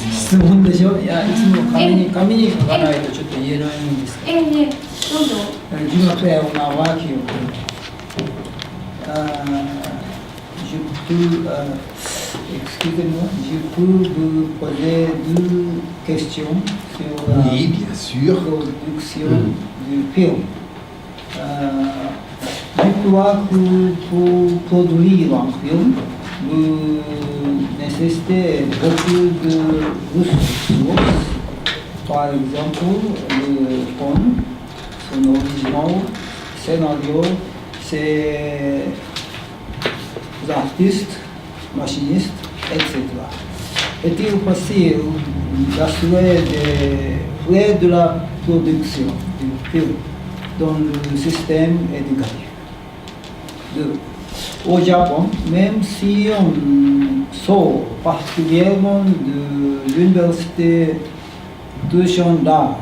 質問でしょ。いや、いつも紙に書かないとちょっと言えないんですけど。どうぞ。Je me fais un vacuum. Excusez-moi, je peux vous poser deux questions sur la Oui, bien sûr. production du film. Je crois que pour produire un film, vous nécessitez beaucoup de ressources. Par exemple, le fond, son original, scénario, c'est artistes, machinistes, etc. Est-il possible d'assurer des frais de la production du film dans le système éducatif? Au Japon, même si on sort particulièrement de l'université d'art,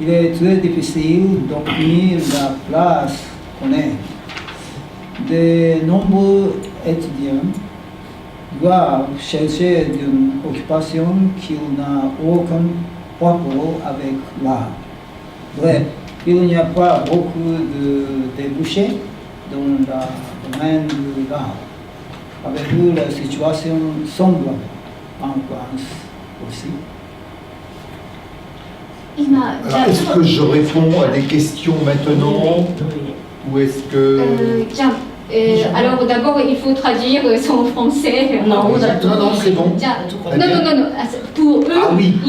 il est très difficile d'obtenir la place qu'on est. De nombreux étudiants doivent chercher une occupation qui n'a aucun rapport avec l'art. Bref, il n'y a pas beaucoup de débouchés dans le domaine de l'art. Avez-vous la situation semblable en France aussi? Alors, est-ce que je réponds à des questions maintenant ou est-ce que... Alors d'abord il faut traduire son français. Non, c'est bon. Non. Pour eux, ah, oui.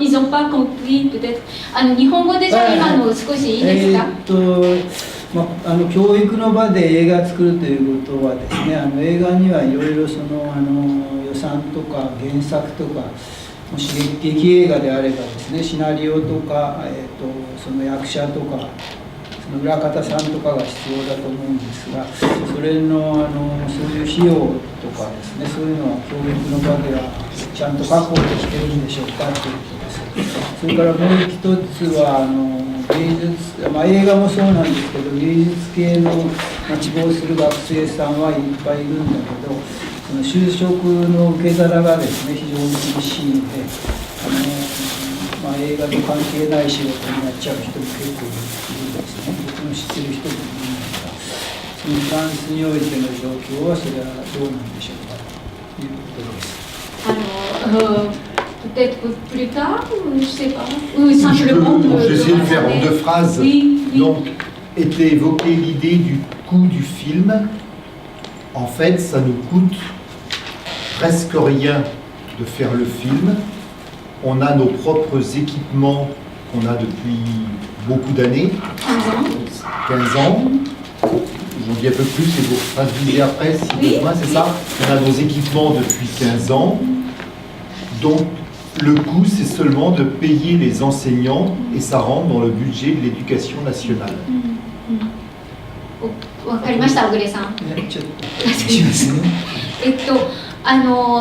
ils ont pas compris peut-être. 日本語でじゃあ今の少しいいですか？教育の場で映画作るということはですね、映画にはいろいろその予算とか原作とか、もし劇映画であればですね、シナリオとか、その役者とか、その裏方さんとかが必要だと思うんですが、それのそういう費用とかですね、そういうのは教育の場ではちゃんと確保できてるんでしょうかということです。それからもう一つは芸術、映画もそうなんですけど、芸術系の希望する学生さんはいっぱいいるんだけど、その就職の受け皿がですね、非常に厳しいので、映画と関係ない仕事になっちゃう人も結構いるんですね。僕の知ってる人もいるんですが、そのフランスにおいての状況はそれはどうなんでしょうかということです。Peut-être plus tard, je ne sais pas. Ou simplement. Je vais essayer de faire en deux phrases. Oui. Donc, était évoquée l'idée du coût du film. En fait, ça nous coûte presque rien de faire le film. On a nos propres équipements qu'on a depuis beaucoup d'années. 15 ans. J'en dis un peu plus et vous traduisez après si besoin, c'est ça? On a nos équipements depuis 15 ans. Donc, le coût, c'est seulement de payer les enseignants et ça rentre dans le budget de l'éducation nationale. わかりました、小暮さん。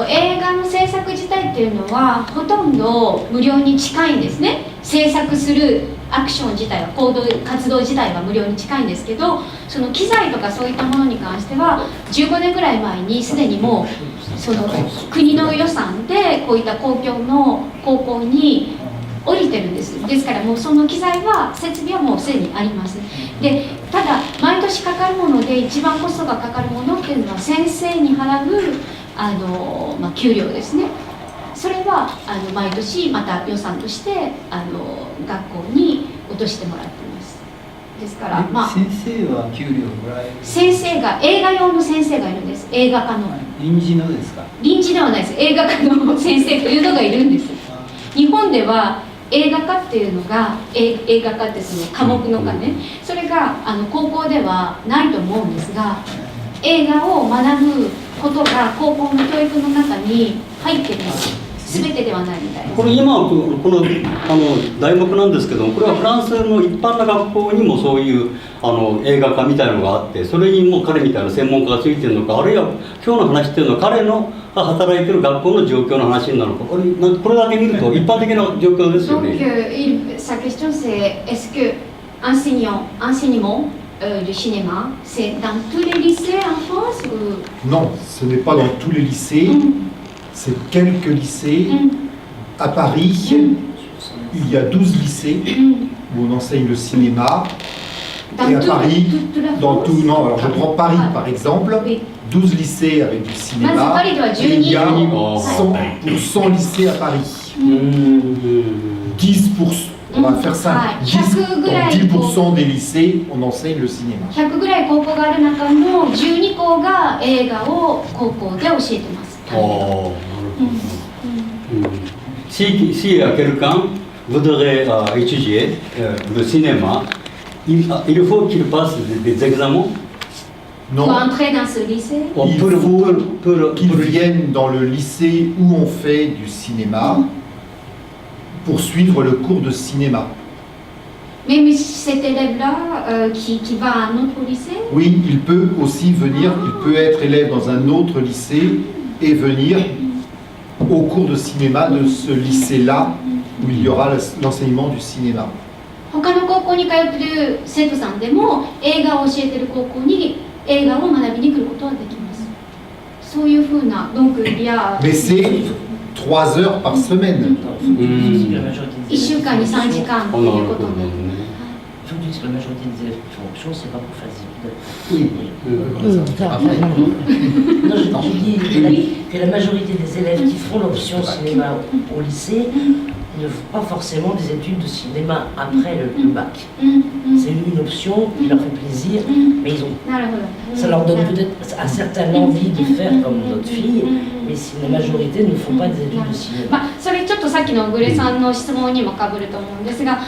映画の制作自体っていうのはほとんど無料に近いんですね。制作するアクション自体は活動自体は無料に近いんですけど、その機材とかそういったものに関しては15年ぐらい前にすでにもうその国の予算でこういった公共の高校に降りてるんです。ですからもうその機材は設備はもうすでにあります。でただ毎年かかるもので一番コストがかかるものっていうのは先生に払う給料ですね。それは毎年また予算として学校に落としてもらってます。ですから先生は給料もらえる？先生が映画用の先生がいるんです。映画科の。臨時のですか？臨時ではないです。映画科の先生というのがいるんです。日本では映画科っていうのが映画科ってその科目の科ね、それが高校ではないと思うんですが、映画を学ぶことが高校の教育の中に入ってるんです。全てではないみたいです。これ今この題目なんですけども、これはフランスの一般の学校にもそういう映画科みたいなのがあって、それにも彼みたいな専門家がついてるのか、あるいは今日の話っていうのは彼のが働いてる学校の状況の話になるのか、これだけ見ると一般的な状況ですよね。Donc, sa question c'est est-ce que enseignement du cinéma, c'est dans tous les lycées en France ou... Non, ce n'est pas dans tous les lycées. c'est quelques lycées. À Paris, il y a 12 lycées où on enseigne le cinéma. Et à Paris, dans tout, non, alors je prends Paris par exemple, 12 lycées avec du cinéma, et il y a 100, pour 100 lycées à Paris. 10%, on va faire ça, 10% des lycées, on enseigne le cinéma. 100ぐらい高校がある中の12校が映画を高校で教えてます。Si quelqu'un voudrait étudier le cinéma, il faut qu'il passe des examens. Non, Pour entrer dans ce lycée. il faut qu'ils viennent dans le lycée où on fait du cinéma pour suivre le cours de cinéma. Même cet élève-là qui va à un autre lycée. Oui, il peut aussi venir, il peut être élève dans un autre lycée et venir au cours de cinéma de ce lycée-là où il y aura l'enseignement du cinéma. 他の高校に通ってる生徒さんでも映画を教えてる高校に映画を学びに来ることはできます。そういうふうなdonc il y a Mais c'est 3 heures par semaine. 1週間に3時間ということになります。 Il faut dire que la majorité des élèves qui font option, c'est pas pour faire des Oui. Non, je dis que la majorité des élèves qui font l'option cinéma au lycée ne font pas forcément des études de cinéma après le bac. C'est une option qui leur fait plaisir, mais ça leur donne peut-être à certains l'envie de faire comme notre fille, mais la majorité ne font pas des études de cinéma. それちょっとさっきのグレさんの質問にもかぶると思うんですが、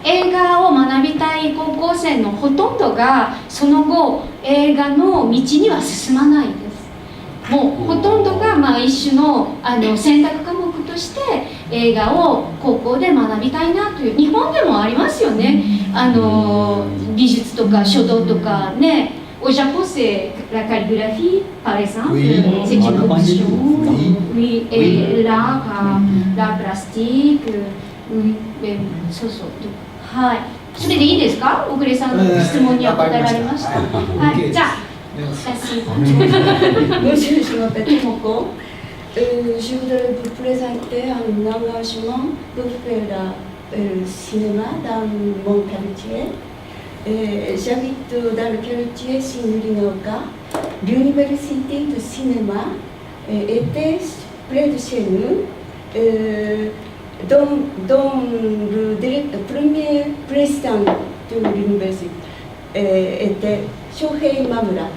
映画を学びたい高校生のほとんどがその後映画の道には進まないです。もうほとんどが一種の選択科目として映画を高校で学びたいなという、日本でもありますよね。美術とか書道とかね。Au Japon, c'est la calligraphie, par exemple, c'est une option. Oui, et l'art plastique, oui, そうそう。はい。それでいいですか？小暮さんの質問には答えられました。はい。じゃあ、Monsieur, je m'appelle Tomoko. Je voudrais vous présenter un engagement pour faire le cinéma dans mon quartier. J'habite dans le quartier Shin-Yurinaoka. L'université de cinéma était près de chez nous, dont le premier président de l'université était Shohei Mamura.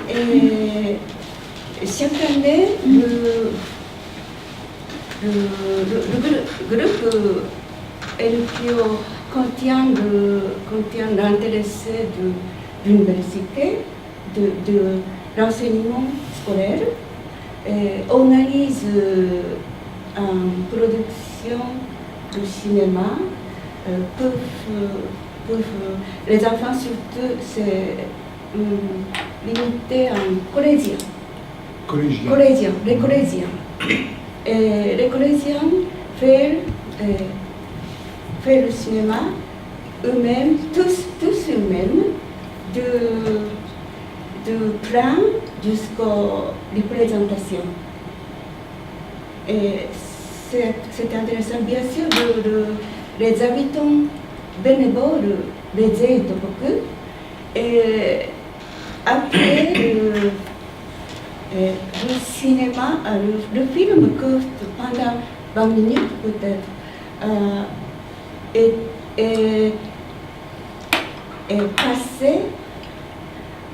Et chaque année, le groupe LPO contient l'intérêt de l'université, de l'enseignement scolaire. On analyse en production de cinéma. Les enfants surtout c'est limité en collégien. Les collégiens. Et les collégiens font le cinéma eux-mêmes, tous eux-mêmes, de plan jusqu'aux représentations. Et c'est intéressant, bien sûr, les habitants bénévoles les aident beaucoup. Et après le cinéma, le film coûte pendant 20 minutes peut-être. Est passé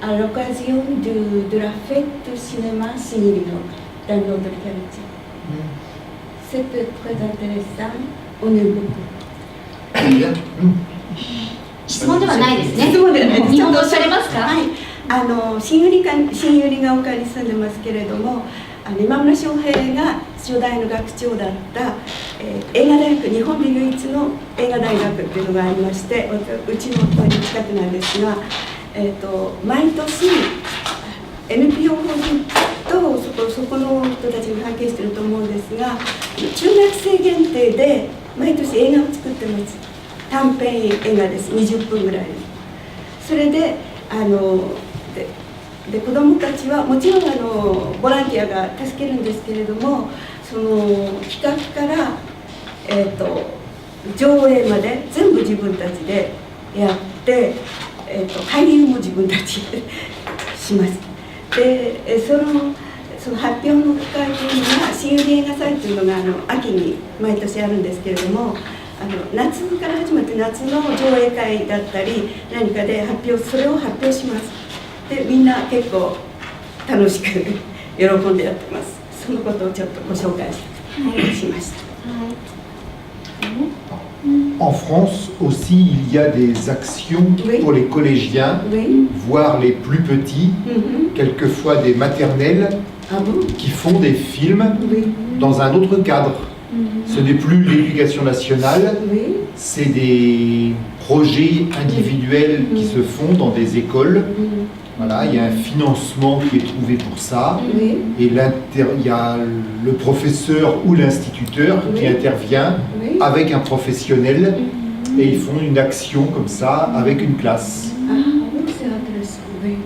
à l'occasion de la fête du cinéma Shin-Yurinaoka dans notre quartier. C'était très intéressant, on aime beaucoup. 質問ではないですね。質問ではないです。日本語されますか？はい。新百合ヶ丘に住んでますけれども、今村翔平が初代の学長だった、映画大学、日本で唯一の映画大学っていうのがありまして、うちのここに近くなんですが、毎年 NPO 法人とそこの人たちが関係していると思うんですが、中学生限定で毎年映画を作ってます。短編映画です。20分ぐらいの。それでで子どもたちはもちろんボランティアが助けるんですけれども、その企画から、上映まで全部自分たちでやって、俳優も自分たちでします。でその発表の機会というのは新百合映画祭というのが秋に毎年あるんですけれども、夏から始まって夏の上映会だったり何かでそれを発表します。でみんな結構楽しく喜んでやってます。そのことをちょっとご紹介しました。En France aussi, il y a des actions Oui. pour les collégiens, Oui. voire les plus petits, quelquefois des maternelles, Ah bon? qui font des films Oui. dans un autre cadre. Ce n'est plus l'éducation nationale, Oui. c'est des projets individuels qui se font dans des écoles. Voilà, il y a un financement qui est trouvé pour ça. Oui. Et il y a le professeur ou l'instituteur qui Oui. intervient Oui. avec un professionnel et ils font une action comme ça avec une classe. Ah oui, c'est intéressant. Oui.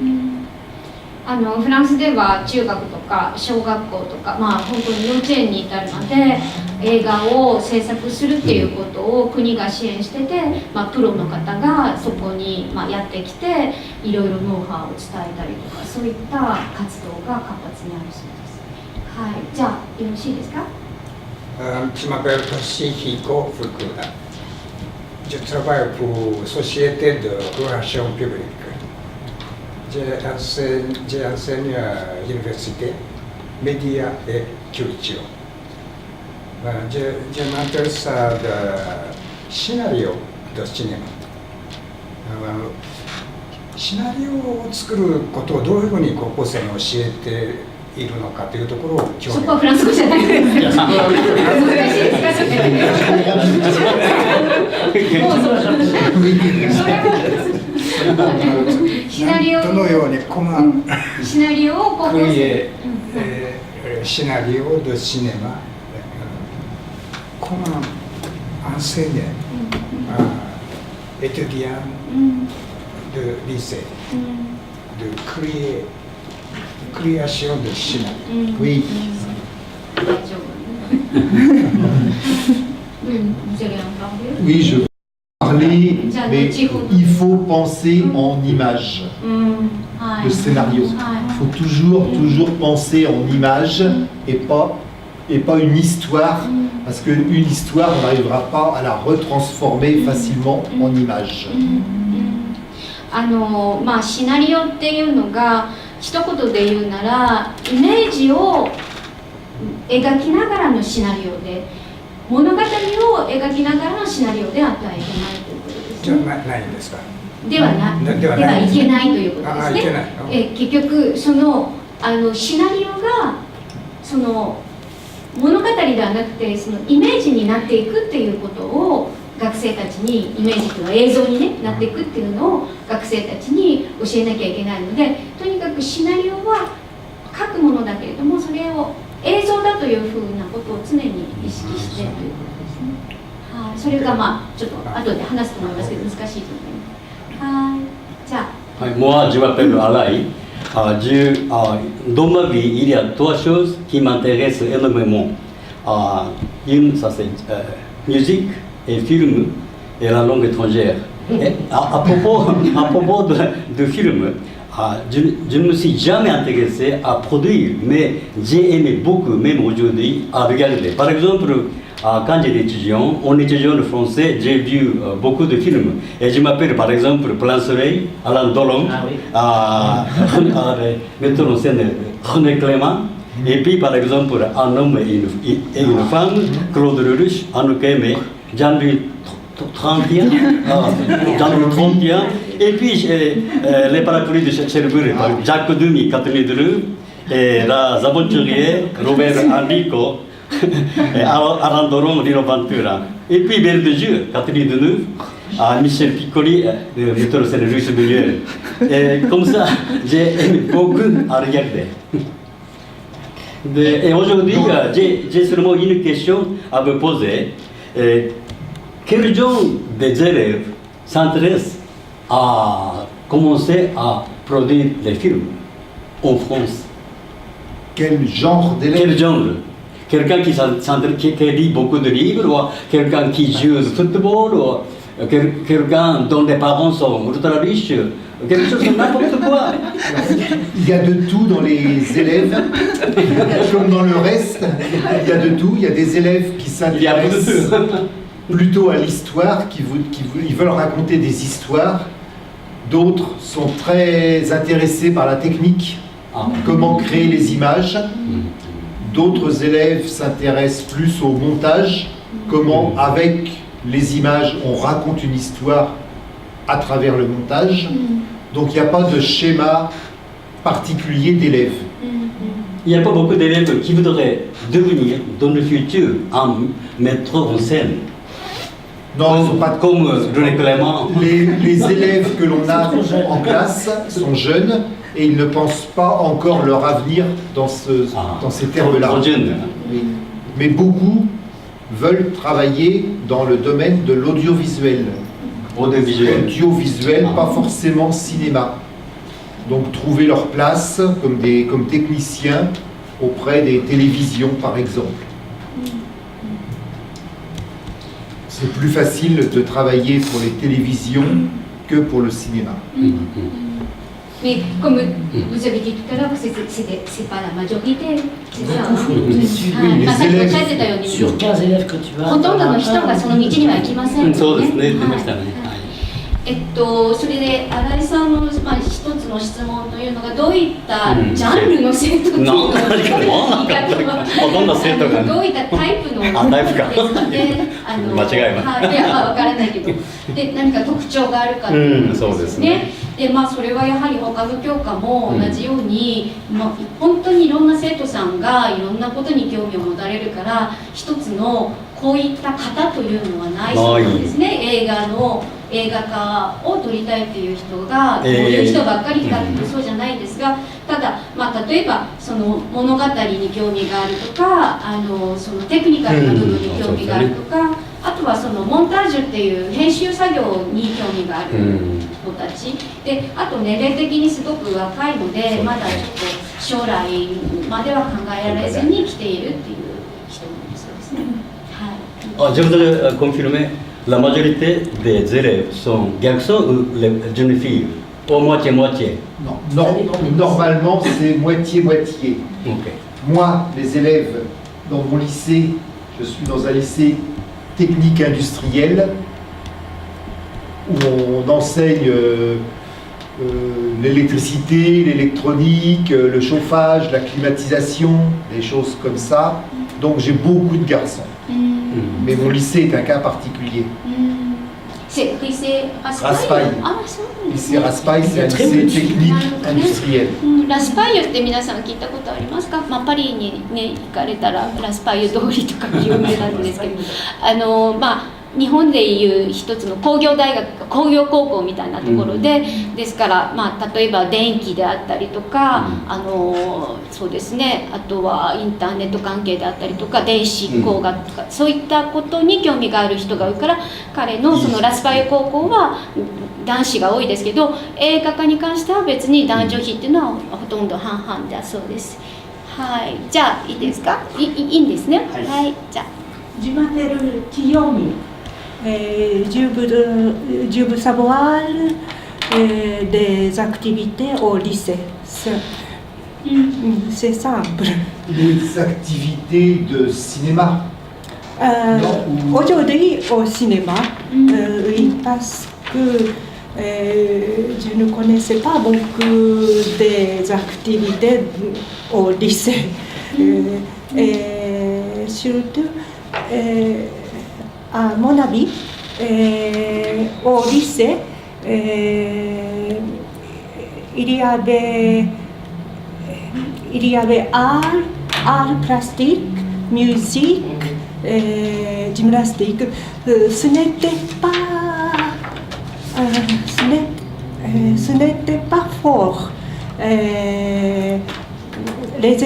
フランスでは中学とか小学校とか、本当に幼稚園に至るまで映画を制作するっていうことを国が支援してて、プロの方がそこにやってきていろいろノウハウを伝えたりとか、そういった活動が活発にあるそうです。はい、じゃあよろしいですか？Je m'appelle Toshihiko Fukuda. Je travaille pour Société de Relations Publiques. J'ai enseigné à l'université, médias et culture. Je m'intéresse à scénario de cinéma. シナリオを作ることをどういうふうに高校生に教えているのかというところを興味そこはフランス語じゃないです。いやそこは難しいですか？シナリオどのようにシナリオを高校生シナリオde cinéma comment enseigner étudiants de lycée de création de scénario. Oui. 大丈夫。Vous allez en parler? Oui, je vais parler, mais il faut penser en images. Le scénario. Il faut toujours penser en images et pas une histoire, parce qu'une histoire, on n'arrivera pas à la retransformer facilement en images. シナリオっていうのが一言で言うならイメージを描きながらのシナリオで物語を描きながらのシナリオであってはいけないということですね。じゃないんですか。ではいけないということですね。結局そのシナリオがその物語ではなくてそのイメージになっていくっていうことを学生たちにイメージというのは映像に、なっていくっていうのを学生たちに教えなきゃいけないので、とにかくシナリオは書くものだけれどもそれを映像だというふうなことを常に意識してということですね。はい、それがちょっと後で話すと思いますけど難しいと思います。はい、じゃあ。Moi, je m'appelle Alain. Dans ma vie, il y a trois choses qui m'intéressent énormément. Une, ça c'est musique et film et la langue étrangère. Et à propos de film, je ne me suis jamais intéressé à produire, mais j'ai aimé beaucoup, même aujourd'hui, à regarder. Par exemple, quand j'étais étudiant, en étudiant le français, j'ai vu beaucoup de films. Et je m'appelle par exemple Plein Soleil, Alain Delon, metteur en scène René Clément. Et puis par exemple Un homme et une femme, Claude Lelouch, Anouk Aimé, Jean-Louis 31, et puis les parapluies de Cherbourg par Jacques Demy, Catherine Deleuve, et Les Aventuriers, Robert Enrico, Alain Delon, Lino Ventura, et puis Belle de Dieu, Catherine Deneuve, Michel Piccoli, le metteur en scène Louis Meunier. Et comme ça, j'ai aimé beaucoup à regarder. Et aujourd'hui, j'ai seulement une question à vous poser. Quels genre des élèves s'intéressent à commencer à produire des films? en France? Quel genre d'élève? Quel genre? Quelqu'un qui lit beaucoup de livres, ou quelqu'un qui joue au football, ou quelqu'un dont les parents sont ultra riches, quelque chose comme n'importe quoi. Il y a de tout dans les élèves, comme dans le reste, il y a de tout. Il y a des élèves qui Il y a beaucoup de s'intéressent tout. plutôt à l'histoire, ils veulent raconter des histoires. D'autres sont très intéressés par la technique, Ah. comment créer les images. D'autres élèves s'intéressent plus au montage, comment avec les images on raconte une histoire à travers le montage. Donc il n'y a pas de schéma particulier d'élèves. Il n'y a pas beaucoup d'élèves qui voudraient devenir, dans le futur, un maître en scène. Non, ils sont pas Comme René Clément. les élèves que l'on a en classe sont jeunes et ils ne pensent pas encore leur avenir dans ces termes-là. Trop jeune. Oui. Mais beaucoup veulent travailler dans le domaine de l'audiovisuel. Audiovisuel. Audiovisuel, pas forcément cinéma. Donc trouver leur place comme techniciens auprès des télévisions, par exemple. C'est plus facile de travailler pour les télévisions que pour le cinéma. Mais comme vous avez dit tout à l'heure, c'est pas la majorité, c'est ça. Beaucoup font des études. Oui, les まあさっきおっ élèves しゃってたように、 Sur 15 élèves que tu as. ほとんどの人がその道には行きませんよね。そうですね、言ってまはいしたね。それで新井さんの、一つの質問というのがどういったジャンルの生徒っていうのを何かもうなんかほとんど生徒がどういったタイプのあタイプかですかね。間違いははい、いやわからないけど、で何か特徴があるかっていうことそうですね。でそれはやはり他の教科も同じように、本当にいろんな生徒さんがいろんなことに興味を持たれるから一つのこういった型というのはないそうなんですね。映画化を撮りたいっていう人がこういう人ばっかりかってそうじゃないんですが、ただ、例えばその物語に興味があるとかそのテクニカルな部分に興味があるとか、あとはそのモンタージュっていう編集作業に興味がある人たちで、あと年齢的にすごく若いのでまだちょっと将来までは考えられずに来ているっていう人もそうですね。はい。Je voudrais confirmer, la majorité des élèves sont garçons ou les jeunes filles? Au moitié-moitié. Non, normalement c'est moitié-moitié. Ok. Moi, les élèves dans mon lycée, je suis dans un lycée technique industriel où on enseigne l'électricité, l'électronique, le chauffage, la climatisation, des choses comme ça. Donc j'ai beaucoup de garçons. Mais mon lycée est un cas particulier. C'est lycée Raspail. あ、そうなんです Lycée ね。 Raspail, c'est un lycée technique industriel. ラスパイユって皆さん聞いたことありますか？パリにね行かれたらラスパイユ通りとか有名なんですけど、日本でいう一つの工業高校みたいなところで、ですから例えば電気であったりとか、そうですね、あとはインターネット関係であったりとか電子工学とか、そういったことに興味がある人が多いから、彼のそのラスパイユ高校は男子が多いですけど、映画化に関しては別に男女比っていうのはほとんど半々だそうです。はい、じゃあいいですか？いいんですね。はい、じゃあ。Jumatel Kiyomi, je veux savoir des activités au lycée. C'est simple. Des activités de cinéma. Aujourd'hui au cinéma, oui, parce que je ne connaissais pas beaucoup des activités au lycée. Et surtout, à mon avis, au lycée, il y avait art plastique, musique, gymnastique. Ce n'était pas fort. Les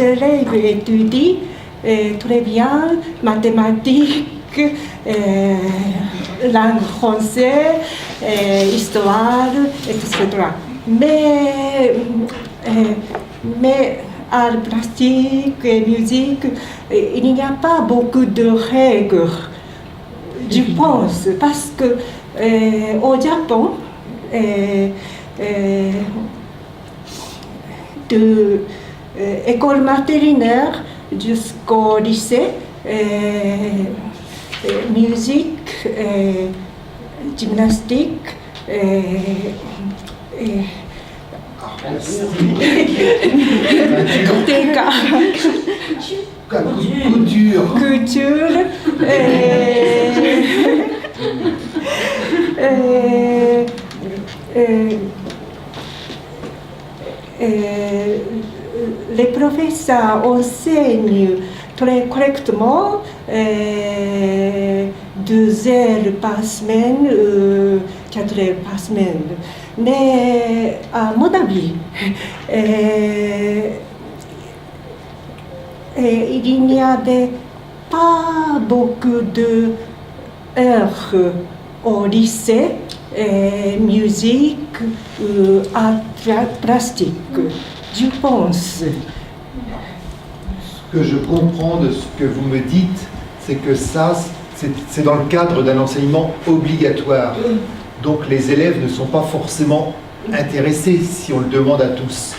élèves étudient très bien mathématiques, langue française, histoire, etc. mais art plastique et musique, il n'y a pas beaucoup de règles, je pense, parce que au Japon, de école maternelle jusqu'au lycée, musique, gymnastique, couture, les professeurs enseignent très correctement 2 heures par semaine, 4 heures par semaine. Mais à mon avis, il n'y avait pas beaucoup d'heures au lycée, musique, art plastique, je pense. Ce que je comprends de ce que vous me dites, c'est que ça, c'est dans le cadre d'un enseignement obligatoire. Donc les élèves ne sont pas forcément intéressés si on le demande à tous.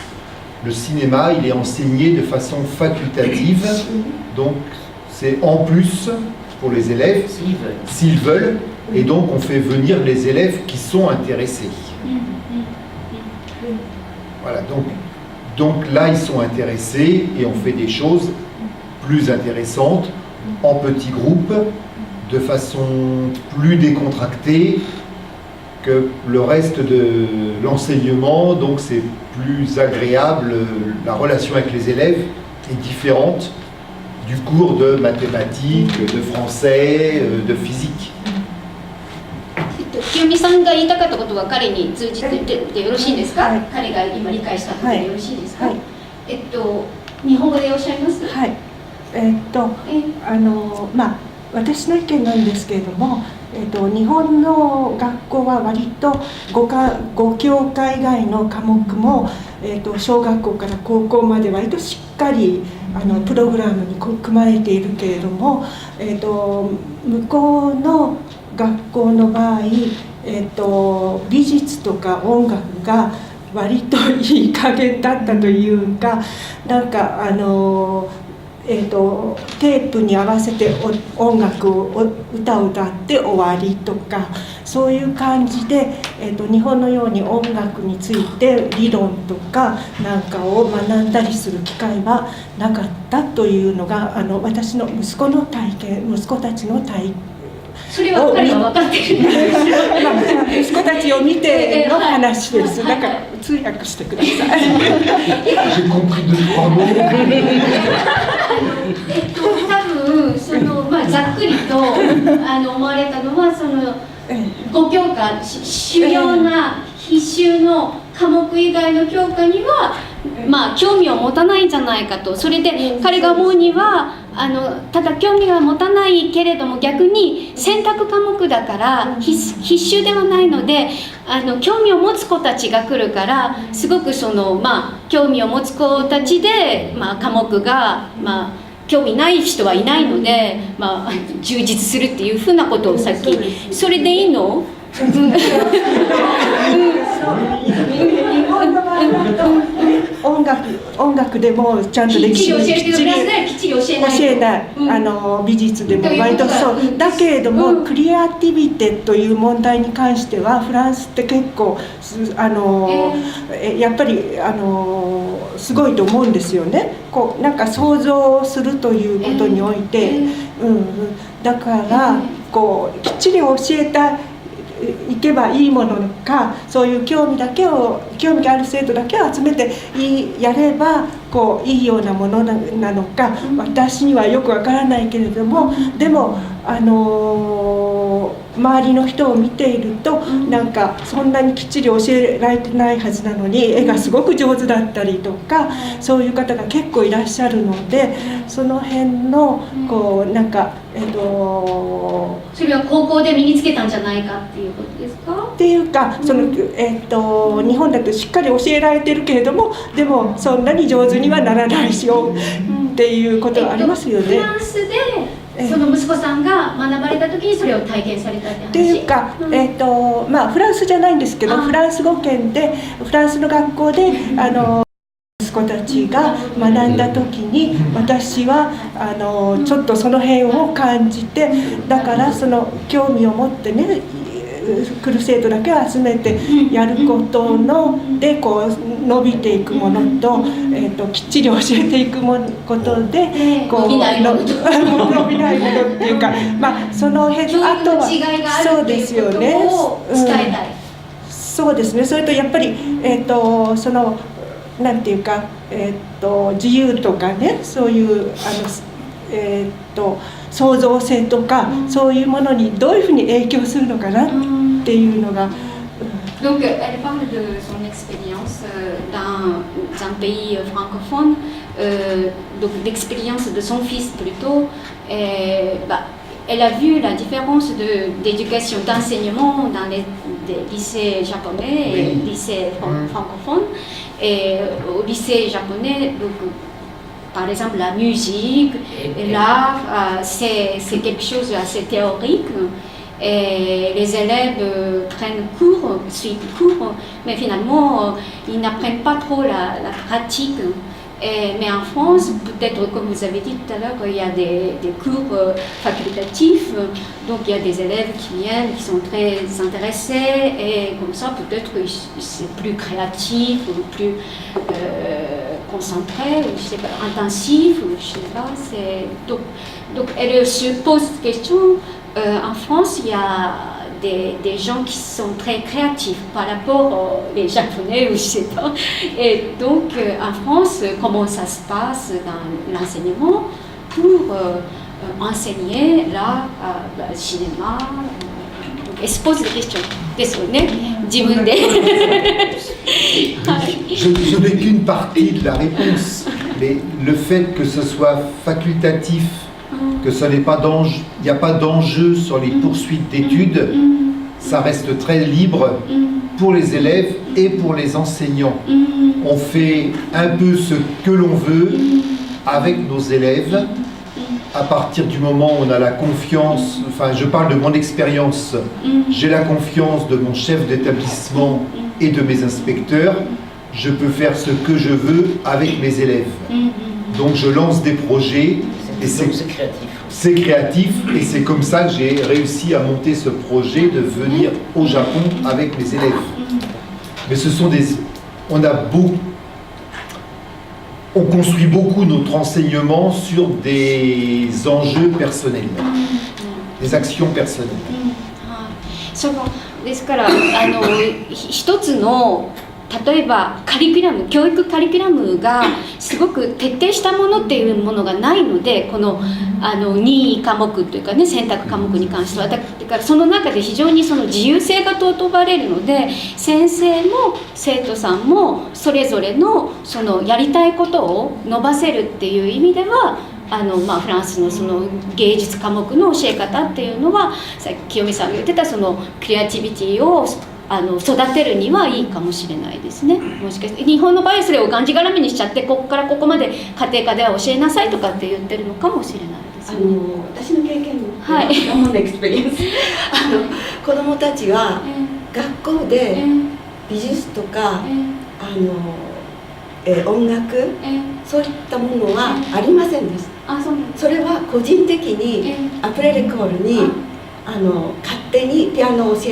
Le cinéma, il est enseigné de façon facultative, donc c'est en plus pour les élèves, s'ils veulent, et donc on fait venir les élèves qui sont intéressés. Voilà, donc là ils sont intéressés et on fait des choses plus intéressantes, en petits groupes, de façon plus décontractée que le reste de l'enseignement, donc c'est plus agréable, la relation avec les élèves est différente du cours de mathématiques, de français, de physique. 清美さんが言いたかったことは彼に通じててよろしいですか、彼が今理解したことでよろしいですか、日本語でおっしゃいます。はい、私の意見なんですけれども、日本の学校は割と5教科以外の科目も、小学校から高校まで割としっかりプログラムに組まれているけれども、向こうの学校の場合、美術とか音楽が割といい加減だったというか、なんかテープに合わせて音楽を歌を歌って終わりとか、そういう感じで、日本のように音楽について理論とかなんかを学んだりする機会はなかったというのが私の息子たちの体験。それは彼は分かってる息子たちを見ての話です。だから通訳してください。多分その、ざっくりと思われたのはその5教科主要な必修の科目以外の教科には興味を持たないんじゃないかと。それで彼が思うにはただ興味が持たないけれども逆に選択科目だから必修ではないので興味を持つ子たちが来るからすごくその興味を持つ子たちで科目が興味ない人はいないので充実するっていうふうなことをさっきそれでいいの？音楽でもちゃんと歴史きっちり教えない。美術でも割とそうだけれども、クリアティビテという問題に関してはフランスって結構やっぱりすごいと思うんですよね。こうなんか想像するということにおいて、だからこうきっちり教えたいけばいいものか、そういう興味がある生徒だけを集めてやればこういいようなものなのか、私にはよくわからないけれども、でも周りの人を見ているとなんかそんなにきっちり教えられてないはずなのに絵がすごく上手だったりとか、そういう方が結構いらっしゃるので、その辺のこうなんかそれは高校で身につけたんじゃないかっていうことですか？っていうかその、日本だとしっかり教えられてるけれどもでもそんなに上手にはならないしよっていうことがありますよね。フランスでその息子さんが学ばれた時にそれを体験されたって話。っていうか、まあフランスじゃないんですけど、フランス語圏でフランスの学校で息子たちが学んだ時に私はちょっとその辺を感じてだからその興味を持ってねクルセイドだけを集めてやることのでこう伸びていくものと、きっちり教えていくことでこう伸びないものっていうか、まあその辺あとはそうですよね。そうですね。それとやっぱりそのなんていうか自由とかねそういう創造性とか、そういうものにどういうふうに影響するのかなっていうのが。Donc, elle parle de son expérience dans un pays francophone, donc l'expérience de son fils plutôt. Elle a vu la différence d'éducation, d'enseignement dans les lycées japonais et lycées francophones. Et au lycée japonais, donc, par exemple, la musique, l'art, c'est quelque chose d'assez théorique. Et les élèves prennent cours, suivent cours, mais finalement, ils n'apprennent pas trop la pratique. Mais en France, peut-être, comme vous avez dit tout à l'heure, il y a des cours facultatifs. Donc, il y a des élèves qui viennent, qui sont très intéressés. Et comme ça, peut-être c'est plus créatif, ou plus concentré, ou je sais pas, intensif, ou je sais pas. Donc, elle se pose cette question. En France, il y a des gens qui sont très créatifs par rapport aux Japonais, ou je sais pas. Et donc, en France, comment ça se passe dans l'enseignement pour enseigner l'art, le cinéma. Elle se pose des questions. Désolé, Je n'ai qu'une partie de la réponse, mais le fait que ce soit facultatif, que ce n'est pas il n'y a pas d'enjeu sur les poursuites d'études, ça reste très libre pour les élèves et pour les enseignants. On fait un peu ce que l'on veut avec nos élèves à partir du moment où on a la confiance, enfin je parle de mon expérience, j'ai la confiance de mon chef d'établissement et de mes inspecteurs, je peux faire ce que je veux avec mes élèves. Donc je lance des projets et c'est créatif. C'est créatif et c'est comme ça que j'ai réussi à monter ce projet de venir au Japon avec mes élèves. Mais ce sont on construit beaucoup notre enseignement sur des enjeux personnels, des actions personnelles. ですから一つの例えば教育カリキュラムがすごく徹底したものっていうものがないのでこの任意科目というかね選択科目に関してはだからその中で非常にその自由性が尊ばれるので先生も生徒さんもそれぞれのそのやりたいことを伸ばせるっていう意味ではフランスのその芸術科目の教え方っていうのはさっき清美さんが言ってたそのクリエイティビティを育てるにはいいかもしれないですね。もしかして日本の場合はそれをがんじがらめにしちゃってここからここまで家庭科では教えなさいとかって言ってるのかもしれないですね。私の経験のエクスペリエンス子どもたちは学校で美術とか音楽そういったものはありませんでした。それは個人的にアプレレコールに勝手にピアノを習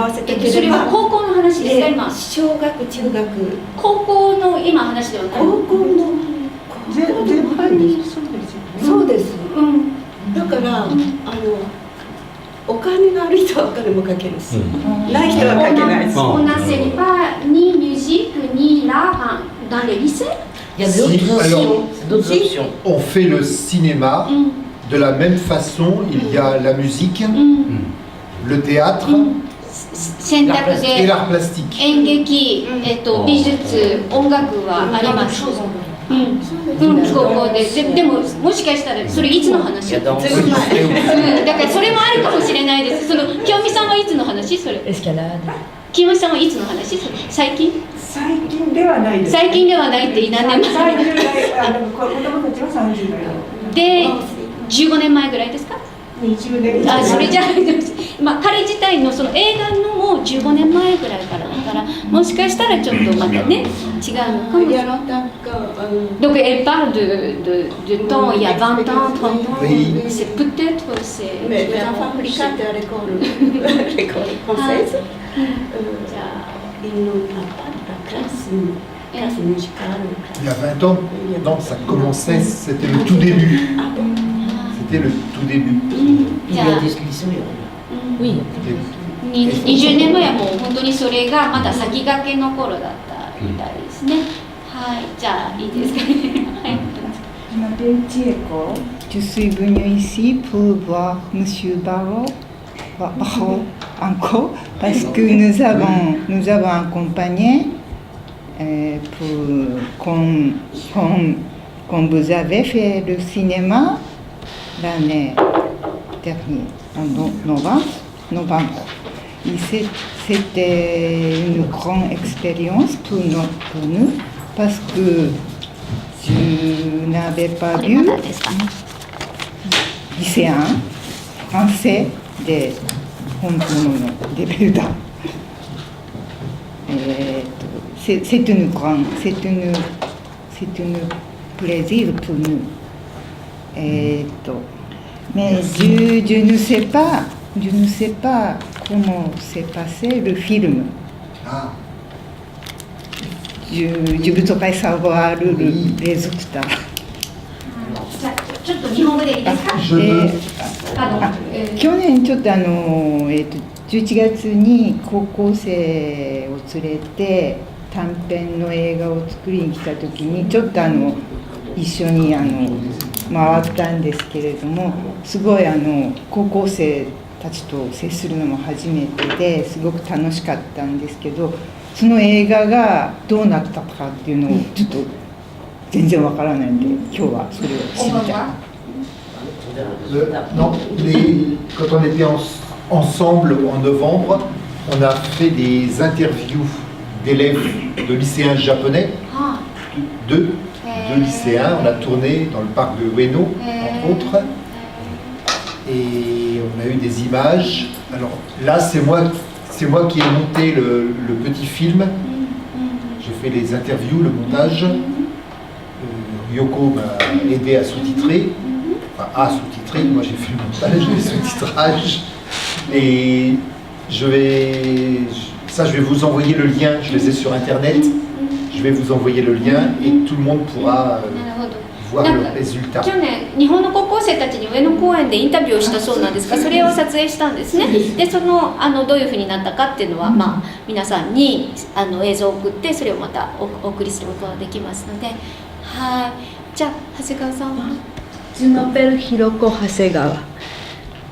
わせてくれれば、それは高校の話ですか今？小学中学高校の今話ではない。高校の全般にそうですよね。そうです。だからお金がある人はお金もかけるし、ない人はかけないし。On n'enseigne pas ni musique ni l'art dans les lycées. Il y a d'autres options. On fait le cinéma. De la même façon, il y a la musique, le théâtre et l'art plastique. 演劇、美術、音楽はあります。高校でももしかしたらそれいつの話？だからそれもあるかもしれないです。清美さんはいつの話？それ。清美さんはいつの話？それ最近？最近ではないです。最近ではないって何年前？30代子供たちは30代で15年前ぐらいですか？20年あ、それじゃないです。まあ彼自体のその映画のも15年前ぐらいからだからもしかしたらちょっとまたね違うのかもしれない。Donc elle parle de temps il y a 20 ans, 30 ans. Oui. C'est peut-être c'est. Mais les enfants fréquentent à l'école française. Ils n'ont pas de classe musicale. Il y a 20 ans, non, ça commençait, c'était le tout début. C'était le tout début. Il y a des lycées, oui. 20年前はもう本当にそれがまだ先駆けの頃だったみたいですね。はい、じゃあいいですかね。はい。Je suis venue ici pour voir Monsieur Barrault encore parce que nous avons accompagné quand vous avez fait le cinéma l'année dernière, en novembre. Et c'était une grande expérience pour nous parce que je n'avais pas vu lycéen français de Hong Kong de Belda. C'est un plaisir pour nous. Mais je ne sais pas comment s'est passé le film. Ah. Je voudrais savoir le résultat. ちょっと日本語でいいですか？去年ちょっと11月に高校生を連れて短編の映画を作りに来た時にちょっと一緒に回ったんですけれどもすごい高校生たちと接するのも初めてですごく楽しかったんですけどその映画がどうなったかっていうのをちょっと全然わからないんで今日はそれを知りたい。Non, quand on était ensemble en novembre, on a fait des interviews d'élèves de lycéens japonais, deux lycéens, on a tourné dans le parc de Ueno, entre autres, et on a eu des images. Alors là, c'est moi qui ai monté le petit film, j'ai fait les interviews, le montage, Ryoko m'a aidé à sous-titrer, enfin à sous-titrer, moi j'ai fait le montage, le sous-titrage, et je vais vous envoyer le lien, je les ai sur internet, je vais vous envoyer le lien et tout le monde pourra voir le résultat. 去年日本の高校生たちに上野公園でインタビューをしたそうなんですがそれを撮影したんですね。でどういう風になったかっていうのは、まあ、皆さんに映像を送ってそれをまたお送りすることができますので、はい。じゃあ長谷川さんは。Je m'appelle Hiroko Hasegawa.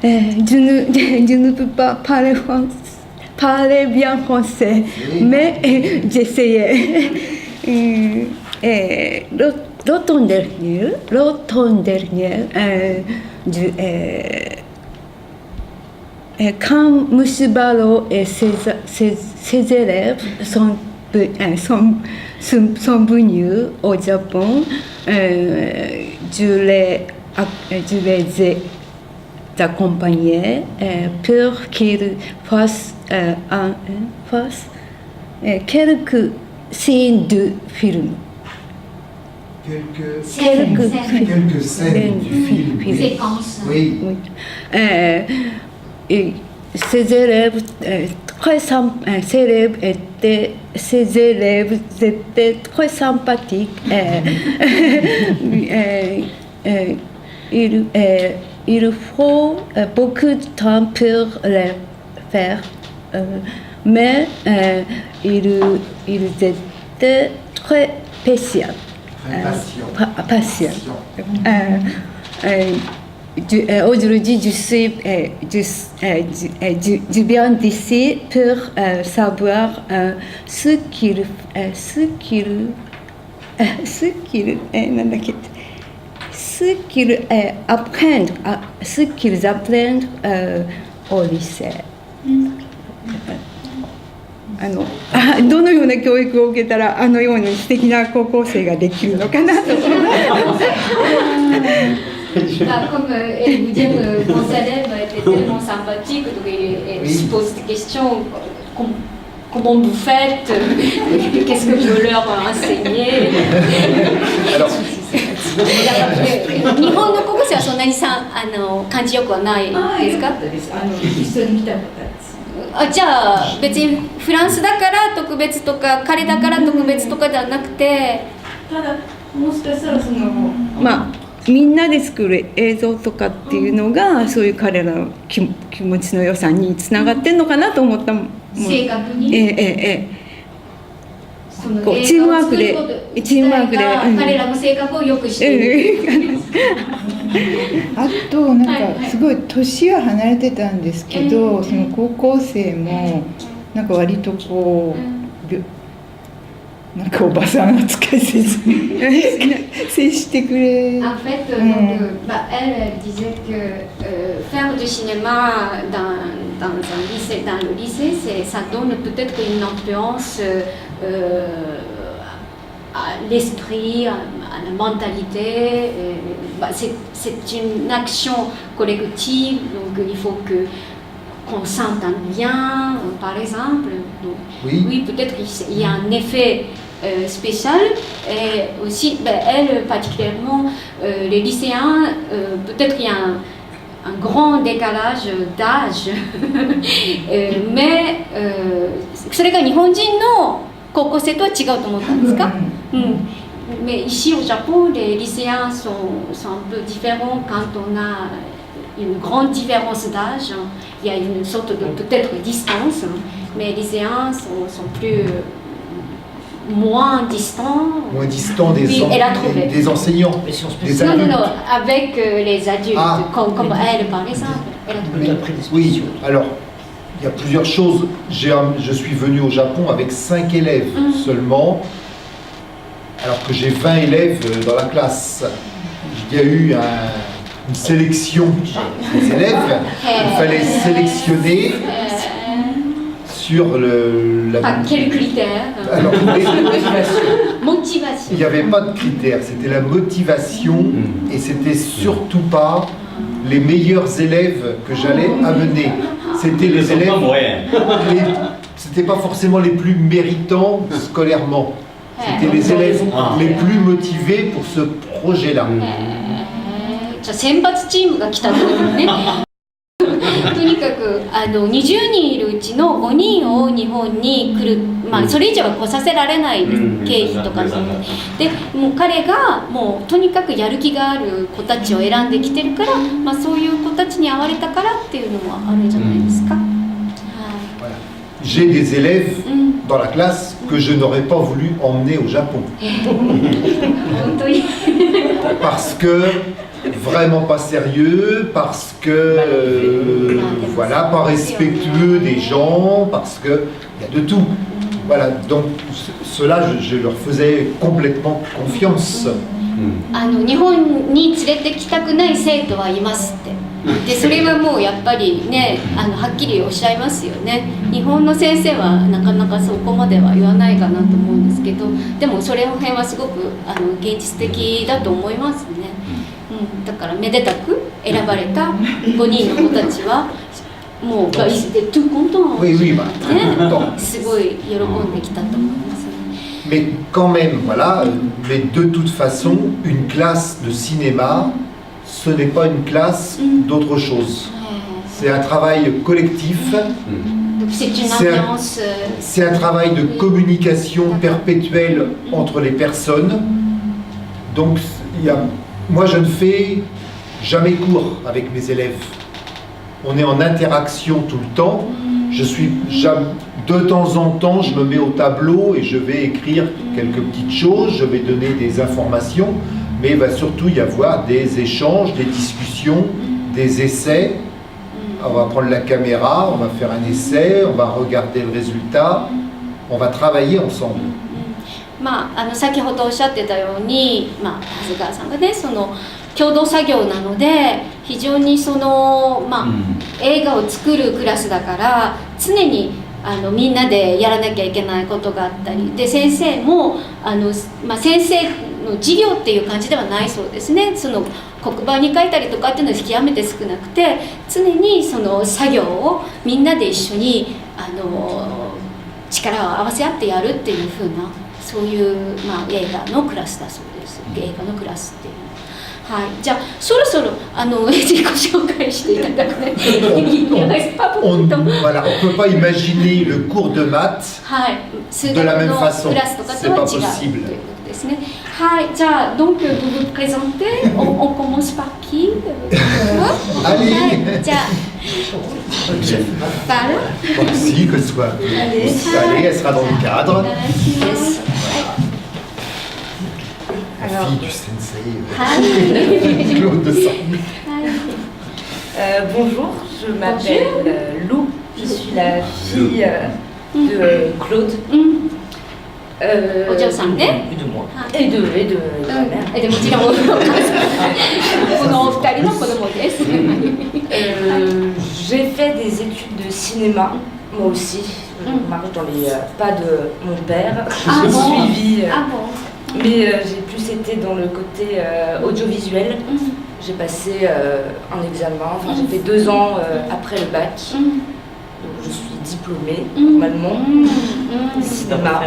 Je ne peux pas parler bien français, mais j'essayais. L'automne dernier, quand M. Barrault et ses élèves sont venus au Japon, je les ai accompagnés pour qu'ils fassent quelques scènes de film. Quelques scènes du film. Séquences. Oui. Et ces élèves étaient très sympathiques. Il faut beaucoup de temps pour les faire, mais ils étaient très patients. Aujourd'hui, je viens d'ici pour savoir ce qu'ils なんだっけ、apprendre ce qu'ils apprennent au lycée。どのような教育を受けたらあのように素敵な高校生ができるのかなと。Comme elle vous dit que mon élève était tellement sympathique, donc elle se pose des questions, comment vous faites, qu'est-ce que je leur enseigner. Alors, 日本の高校生はそんなに感じよくはないですか？一緒に来た子たち。じゃあ別にフランスだから特別とか彼だから特別とかではなくて、ただもしかしたらまあみんなで作る映像とかっていうのがそういう彼らの気持ちの良さにつながってんのかなと思ったもん。正確に。こうチームワークで彼らの性格をよくしている。あとなんかすごい年は離れてたんですけど、その高校生もなんか割とこうなんかおばさん扱いせず接してくれ。En fait, elle disait que faire du cinéma dans le lycée, ça donne peut-être une influence à l'esprit, à la mentalité. C'est une action collective, donc il faut qu'on s'entende bien, par exemple. Donc, oui, peut-être qu'il y a un effet spécial. Et aussi, elle particulièrement, les lycéens, peut-être qu'il y a un grand décalage d'âge. Mais それが日本人の高校生とは違うと思ったんですか？Mais ici au Japon, les lycéens sont un peu différents quand on a une grande différence d'âge. Il y a une sorte de peut-être distance, mais les lycéens sont plus moins distants des enseignants, des adultes. Non, avec les adultes, comme elle par exemple. Oui, alors il y a plusieurs choses. Je suis venu au Japon avec 5 élèves seulement, alors que j'ai 20 élèves dans la classe. Il y a eu une sélection des élèves. Il fallait sélectionner sur quels critères? Alors, motivation. Il n'y avait pas de critères, c'était la motivation et c'était surtout pas les meilleurs élèves que j'allais amener. C'était les élèves, c'était pas forcément les plus méritants scolairement. C'était les élèves les plus motivés pour ce projet-là. じゃあ選抜チームが来たんですね。とにかく20人いるうちの5人を日本に来る、それ以上は来させられないです、経費とかでもう彼がもうとにかくやる気がある子たちを選んできてるから、そういう子たちに会われたからっていうのもあるんじゃないですか。J'ai des élèves dans la classe que je n'aurais pas voulu emmener au Japon. Parce que vraiment pas sérieux, parce que voilà, pas respectueux des gens, parce que il y a de tout. Voilà, donc cela je leur faisais complètement confiance. 日本に連れてきたくない生徒はいますって。でそれはもうやっぱりね、はっきりおっしゃいますよね。日本の先生はなかなかそこまでは言わないかなと思うんですけど、でもそれの辺はすごく現実的だと思いますね。だからめでたく選ばれた5人の子たちはもうトゥーコントンすごい喜んできたと思います。Mais quand même, voilà, mais de toute façon, une classe de cinéma, ce n'est pas une classe d'autre chose. C'est un travail collectif, c'est un travail de communication perpétuelle entre les personnes. Donc, moi je ne fais jamais cours avec mes élèves. On est en interaction tout le temps. De temps en temps, je me mets au tableau et je vais écrire quelques petites choses, je vais donner des informations, mais il va surtout y avoir des échanges, des discussions, des essais. On va prendre la caméra, on va faire un essai, on va regarder le résultat, on va travailler ensemble. 先ほどおっしゃってたように、長谷川さんがねその共同作業なので非常にその、映画を作るクラスだから常にみんなでやらなきゃいけないことがあったりで先生も先生の授業っていう感じではないそうですね。その黒板に書いたりとかっていうのは極めて少なくて常にその作業をみんなで一緒に力を合わせ合ってやるっていう風なそういう、映画のクラスだそうです。映画のクラスっていうのは。はい、じゃあそろそろ自己紹介していただくね。On ne peut pas imaginer le cours de maths はい、数 de 学 la même の façon. クラスとかと C'est は pas 違うという possible. ことですね。はい、じゃあdonc vous vous présentez. On commence par qui? Allez. はい、じゃあParle. Si, que ce soit. Allez, elle sera dans le cadre. La fille du sensei. Claude de Saint. Bonjour, je m'appelle Lou, je suis la fille de Claude. お嬢さんね。 Et de moi. Et de ma mère. でもちろんお母さんこのお二人の子供です。 J'ai fait des études de cinéma, moi aussi. Je marche dans les pas de mon père. J'ai suivi, mais j'ai plus été dans le côté audiovisuel. J'ai passé un examen, enfin j'ai fait 2 ans après le bac. Donc je suis diplômée normalement. Cinéma.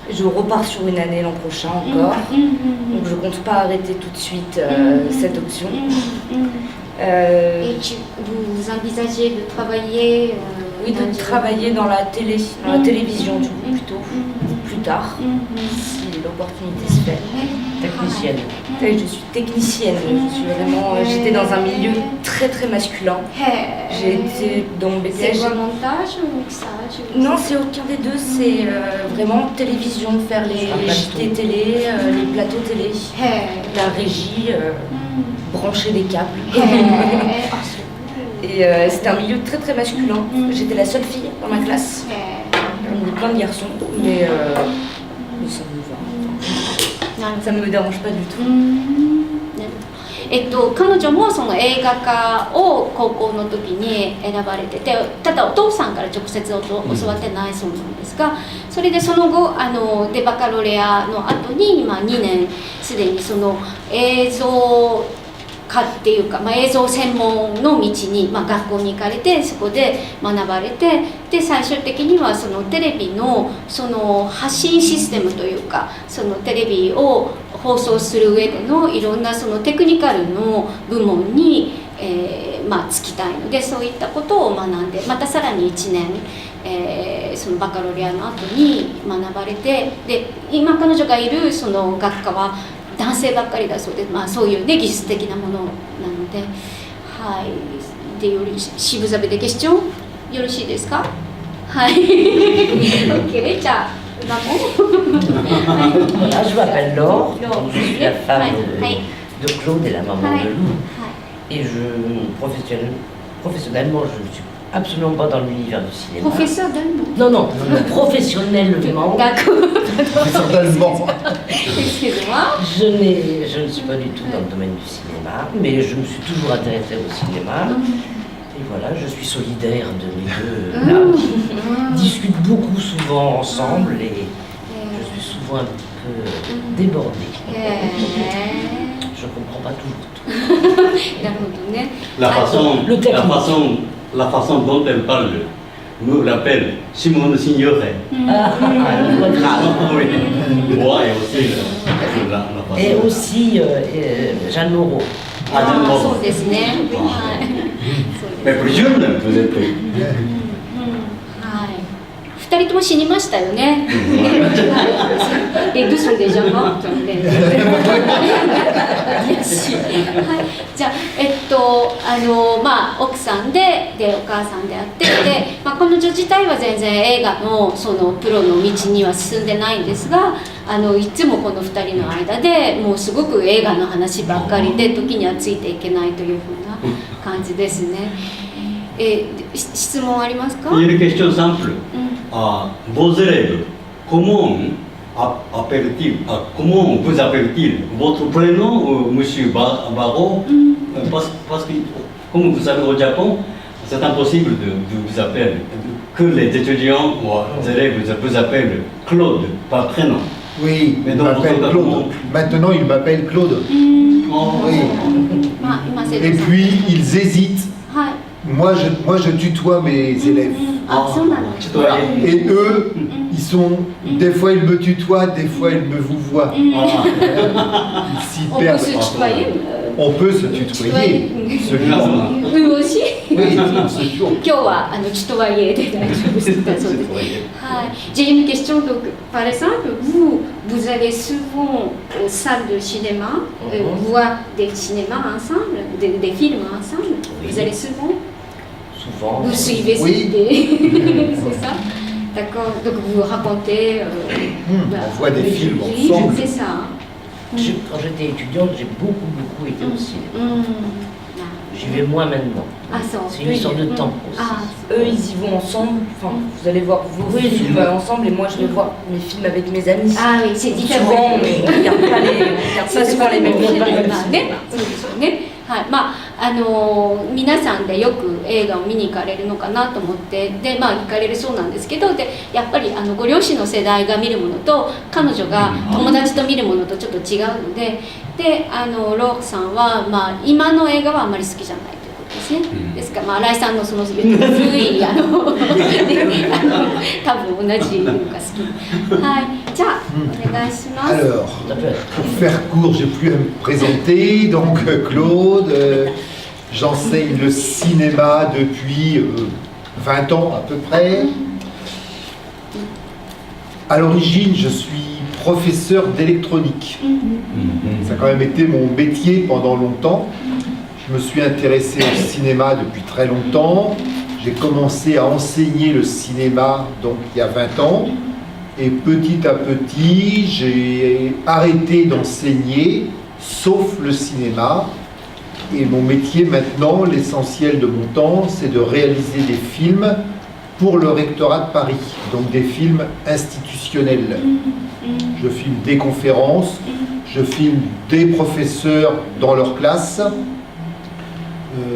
Je repars sur une année l'an prochain encore. Donc je compte pas arrêter tout de suite cette option. Et vous envisagez de travailler Oui, de travailler dans la télé, dans la télévision du coup plutôt, plus tard, si l'opportunité se fait. Technicienne. Et je suis technicienne, j'étais dans un milieu très très masculin. J'ai été dans mon BTS. C'est quoi, montage ou mixage? Non, c'est aucun des deux, c'est vraiment télévision, faire les JT télé, les plateaux télé, la régie, brancher des câbles. Et c'était un milieu très très masculin. J'étais la seule fille dans ma classe. On est plein de garçons, mais ça me va. Ça ne me dérange pas du tout. 彼女もその映画科を高校の時に選ばれてて、ただお父さんから直接教わってないそうなんですが、それでその後でバカロレアの後に2年すでにその映像科っていうか、映像専門の道に、学校に行かれてそこで学ばれて、で最終的にはそのテレビのその発信システムというか、そのテレビを放送する上でのいろんなそのテクニカルの部門に、就きたいので、そういったことを学んで、またさらに1年、そのバカロレアの後に学ばれて、で今彼女がいるその学科は男性ばっかりだそうで、そういうね技術的なものなので、はい。でsi vous avez des questions、よろしいですか？はい。OK、じゃあ。Voilà, je m'appelle Laure, je suis la femme de Claude et la maman de Lou. Et professionnellement, je ne suis absolument pas dans l'univers du cinéma. Professeur d'allemand? Non, professionnellement. D'accord. Professeur d'allemand. Excusez-moi. Je ne suis pas du tout dans le domaine du cinéma, mais je me suis toujours intéressée au cinéma. Et voilà, je suis solidaire de mes deux là, qui discutent beaucoup souvent ensemble et je suis souvent un peu débordée. Je comprends pas toujours tout. La façon dont elle parle me rappelle Simone Signoret. Moi et aussi la façon. Et aussi Jeanne Moreau.そうですね。Mais plus jeune, vous êtes. 2人とも死にましたよね。deux sont déjà mortes。じゃあ奥さんでお母さんであってで、彼女自体は全然映画のそのプロの道には進んでないんですが、いつもこの2人の間でもうすごく映画の話ばっかりで時にはついていけないというふうな感じですね。質問ありますか？ Une question simple. Vos élèves, comment appelle-t-il, comment vous appelle-t-il? Votre prénom, monsieur Barreau, parce que, comme vous savez, au Japon, c'est impossible de vous appeler, que les étudiants ou les élèves vous appellent Claude, par prénom. Oui, mais il donc, m'appelle Claude. Maintenant, il m'appelle Claude. Oui. Et puis, ils hésitent. Moi, je tutoie mes élèves. Voilà. Et eux, ils sont. Des fois, ils me tutoient, des fois, ils me vouvoient. Ils s'y perdent. On peut se tutoyer. Eux aussi. Oui, 今日はチトワイエで大丈夫ですか？そうです。はい。J'ai une question. Donc, par exemple, vous allez souvent aux salles de cinéma, voir des cinémas ensemble, des films ensemble. Vous allez souvent. Souvent. Vous suivez cette idée. C'est ça. D'accord. Donc vous racontez. On voit des films ensemble. C'est ça. Quand j'étais étudiante, j'ai beaucoup été au cinéma. J'y vais moins maintenant. C'est une histoire de temps aussi. Eux, ils y vont ensemble. Enfin, vous allez voir vos films ensemble et moi, je vais voir mes films avec mes amis. Ah oui, c'est différent. Souvent, mais on ne regarde pas souvent les mêmes films. はい、まあ皆さんでよく映画を見に行かれるのかなと思ってで、まあ、行かれるそうなんですけどでやっぱりご両親の世代が見るものと彼女が友達と見るものとちょっと違うのでロークさんは、まあ、今の映画はあまり好きじゃないということですね、ですから、まあ、新井さんのその古い多分同じのが好きはいじゃあお願いします。 Alors, pour faire court, j'ai plus à me présenter. Donc, Claude, j'enseigne le cinéma depuis 20 ans à peu près. À l'origine, je suis professeur d'électronique. Ça a quand même été mon métier pendant longtemps. Je me suis intéressé au cinéma depuis très longtemps. J'ai commencé à enseigner le cinéma donc il y a 20 ans. Et petit à petit, j'ai arrêté d'enseigner, sauf le cinéma. Et mon métier maintenant, l'essentiel de mon temps, c'est de réaliser des films pour le rectorat de Paris, donc des films institutionnels. Je filme des conférences, je filme des professeurs dans leur classe,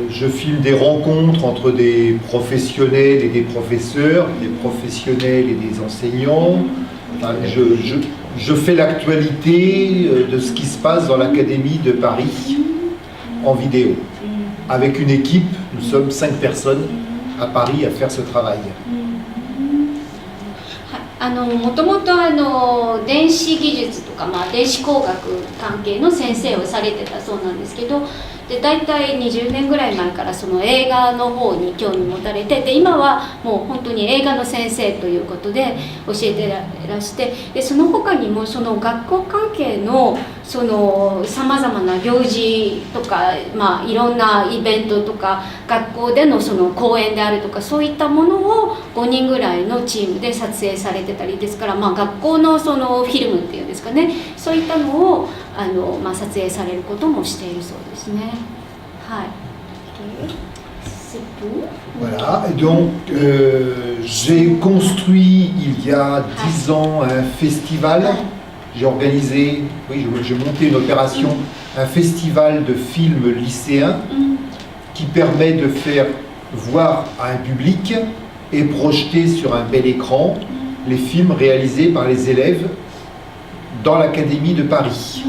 je filme des rencontres entre des professionnels et des professeurs, des professionnels et des enseignants. Enfin, je fais l'actualité de ce qui se passe dans l'Académie de Paris en vidéo. Avec une équipe, nous sommes 5 personnes à Paris à faire ce travail. もともと電子技術とか、電子工学関係の先生をされてたそうなんですけどで大体20年ぐらい前からその映画の方に興味持たれてで今はもう本当に映画の先生ということで教えてらしてでその他にもその学校関係のさまざまな行事とか、いろんなイベントとか学校でのその講演であるとかそういったものを5人ぐらいのチームで撮影されてたりですから、学校のそのフィルムっていうんですかねそういったのを撮影されることもしているそうですね。はい。Voilà, et donc j'ai construit il y a 10 ans un festival. J'ai organisé, j'ai monté une opération, un festival de films lycéens qui permet de faire voir à un public et projeter sur un bel écran les films réalisés par les élèves dans l'Académie de Paris.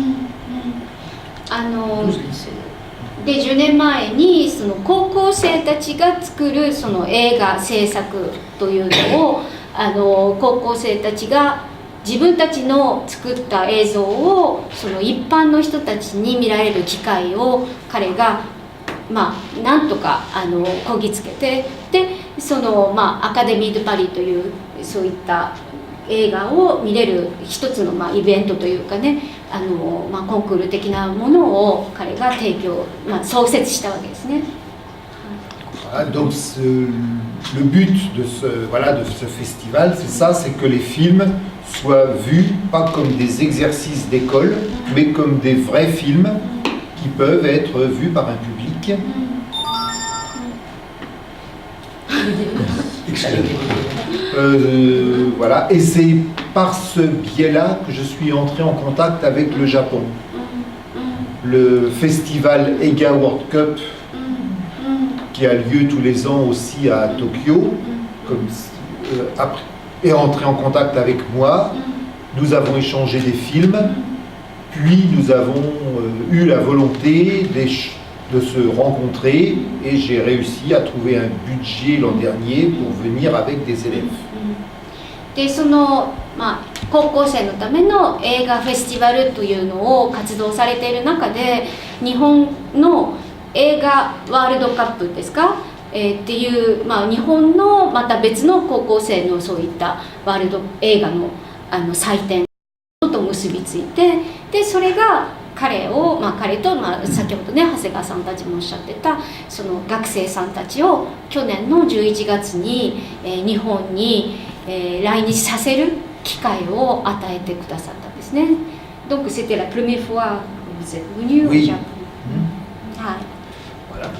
で10年前にその高校生たちが作るその映画制作というのを高校生たちが自分たちの作った映像をその一般の人たちに見られる機会を彼がなんとかこぎつけてでそのアカデミー・ド・パリというそういった映画を見れる一つのイベントというかねコンクール的なものを彼が提供、創設したわけですね。Voilà, donc le but de ce festival, c'est ça, c'est que les films soient vus pas comme des exercices d'école, mais comme des vrais films qui peuvent être vus par un public. Voilà, et c'est par ce biais-là que je suis entré en contact avec le Japon. Le festival Eiga World Cup, qui a lieu tous les ans aussi à Tokyo, est entré en contact avec moi. Nous avons échangé des films, puis nous avons eu la volonté de se rencontrer et j'ai réussi à trouver un budget l'an dernier pour venir avec des élèves. でその、高校生のための映画フェスティバルというのを活動されている中で日本の映画ワールドカップですか、っていう、日本のまた別の高校生のそういったワールド映画の、祭典と結びついてでそれが彼を、彼と、先ほどね長谷川さんたちもおっしゃってたその学生さんたちを去年の11月に、日本に、来日させる機会を与えてくださったんですね。Donc c'était la première fois que vous êtes venu au Japon. Voilà.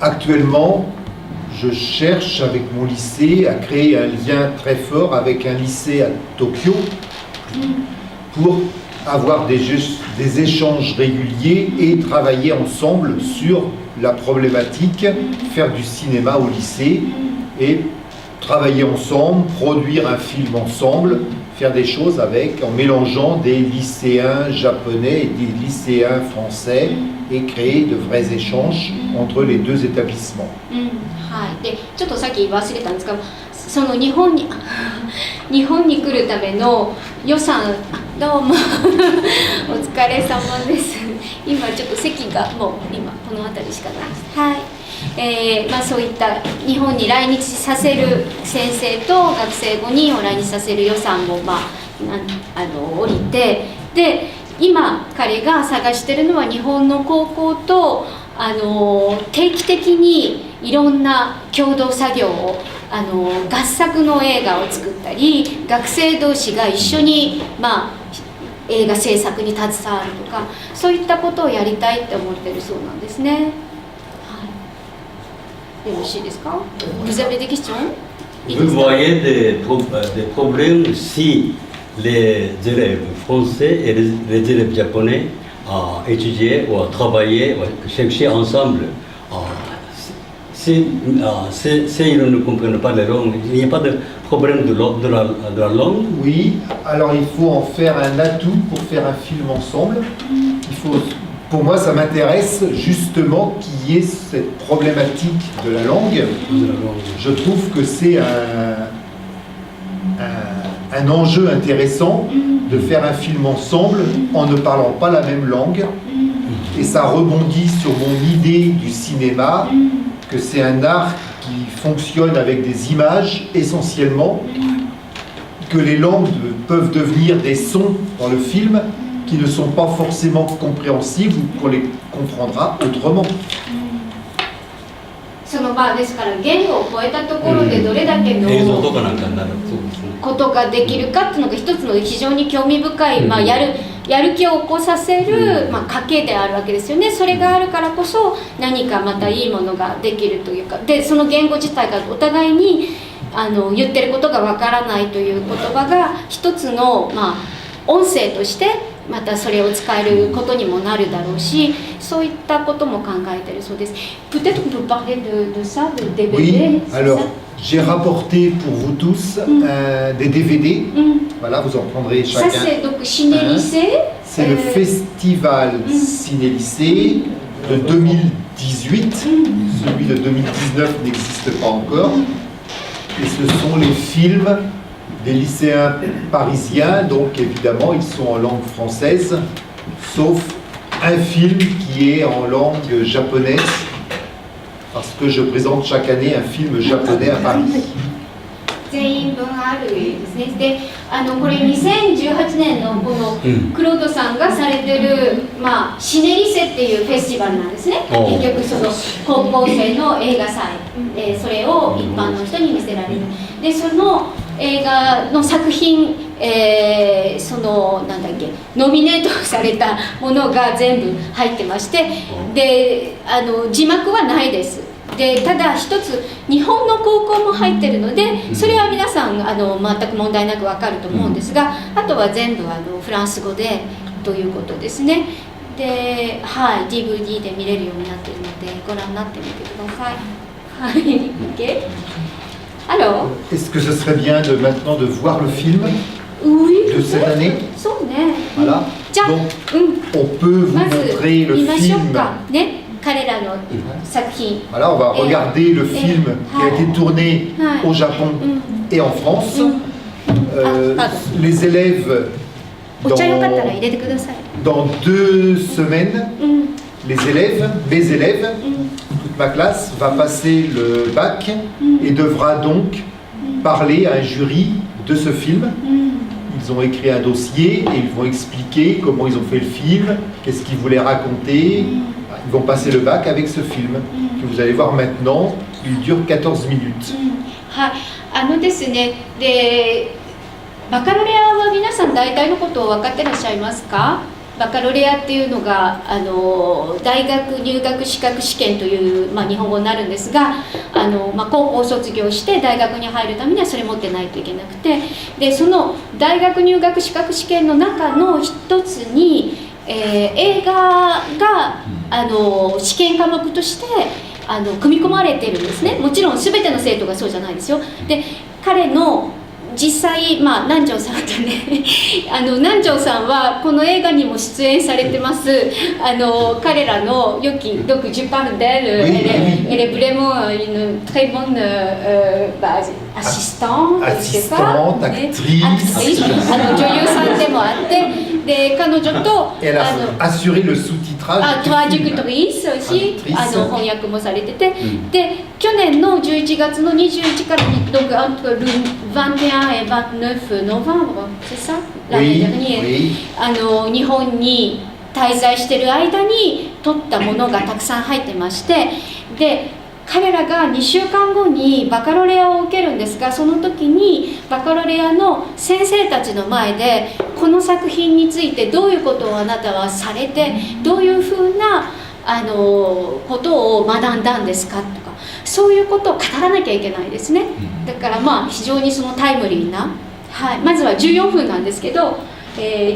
Actuellement, je cherche avec mon lycée à créer un lien très fort avec un lycée à Tokyo pour avoir des échanges réguliers et travailler ensemble sur la problématique, faire du cinéma au lycée et travailler ensemble, produire un film ensemble, faire des choses en mélangeant des lycéens japonais et des lycéens français et créer de vrais échanges entre les deux établissements. でちょっとさっき忘れたんですがその日本に来るための予算どうもお疲れ様です。今ちょっと席がもう今この辺りしかないです。はい。そういった日本に来日させる先生と学生5人を来日させる予算を降りてで今彼が探してるのは日本の高校と定期的にいろんな共同作業を合作の映画を作ったり学生同士が一緒に、映画制作に携わるとかそういったことをやりたいって思ってるそうなんですね。よろしいですか？ Vous avez des questions? Vous voyez des problèmes si les élèves français et les élèves japonais étudier ou travailler, ou chercher ensemble. Si ils ne comprennent pas les langues, il n'y a pas de problème de la langue? Oui, alors il faut en faire un atout pour faire un film ensemble. Pour moi, ça m'intéresse justement qu'il y ait cette problématique de la langue. Je trouve que c'est un enjeu intéressant de faire un film ensemble en ne parlant pas la même langue. Et ça rebondit sur mon idée du cinéma, que c'est un art qui fonctionne avec des images essentiellement, que les langues peuvent devenir des sons dans le film qui ne sont pas forcément compréhensibles ou qu'on les comprendra autrement. ですから言語を超えたところでどれだけのことができるかっていうのが一つの非常に興味深い、やる気を起こさせる、賭けであるわけですよね。それがあるからこそ何かまたいいものができるというかでその言語自体がお互いに言ってることがわからないという言葉が一つの、音声としてまたそれを使えることにもなるだろうしそういったことも考えているそうです。Peut-être que vous parlez de ça, de DVD. Oui, alors j'ai rapporté pour vous tous des DVD. Voilà, vous en prendrez chacun. Ça c'est donc Ciné-Lycée. C'est le festival Ciné-Lycée de 2018. Celui de 2019 n'existe pas encore. Et ce sont les films des lycéens parisiens, donc évidemment ils sont en langue française, sauf un film qui est en langue japonaise, parce que je présente chaque année un film japonais à Paris. 全員分あるですね。で、これ2018年のこのクロードさんがされてる、シネリセっていうフェスティバルなんですね。結局その高校生の映画祭、それを一般の人に見せられる。で、その映画の作品、そのなんだっけノミネートされたものが全部入ってまして、で字幕はないです。でただ一つ日本の高校も入ってるのでそれは皆さん全く問題なく分かると思うんですが、あとは全部フランス語でということですね。で、はい、DVD で見れるようになっているのでご覧になってみてください。はい、OK。Alors, est-ce que ce serait bien de maintenant de voir le film oui, de cette année? そうね。Voilà. じゃあ、 Donc, on peut vous まず montrer le 見ましょう film. かね。彼らの作品。 Voilà, on va regarder le film qui a été tourné Ouais. au Japon et en France. Ah, pardon. Les élèves お茶よかったら入れてください。 dans 2 semaines, うん。 les élèves, mes élèves, うん。 toute ma classe va passer le bac et devra donc parler à un jury de ce film. うん。 Ils ont écrit un dossier et ils vont expliquer comment ils ont fait le film, qu'est-ce qu'ils voulaient raconter. Ils vont passer le bac avec ce film que vous allez voir maintenant. Il dure 14 minutes. はい、ですね、で、バカロレアは皆さん大体のことを分かってらっしゃいますか？バカロレアっていうのが大学入学資格試験という、日本語になるんですが高校を卒業して大学に入るためにはそれ持ってないといけなくて、でその大学入学資格試験の中の一つに、映画が試験科目として組み込まれているんですね。もちろん全ての生徒がそうじゃないですよ。で彼の実際、南條さんとね南條さんはこの映画にも出演されてます彼らの良きdonc je parle d'elle elle est vraiment une très bonne assistante assistante actrice 女優さんでもあってで彼女と Elle a assuré le sous-titrage. traductrice aussi 翻訳もされてて、で去年の11月の21からdonc entre le 21 et 29 novembre c'est ça l'année dernière 日本に滞在してる間に撮ったものがたくさん入ってまして、で彼らが2週間後にバカロレアを受けるんですが、その時にバカロレアの先生たちの前でこの作品についてどういうことをあなたはされてどういうふうなことを学んだんですかとか、そういうことを語らなきゃいけないですね。だから非常にそのタイムリーな、はい、まずは14分なんですけど、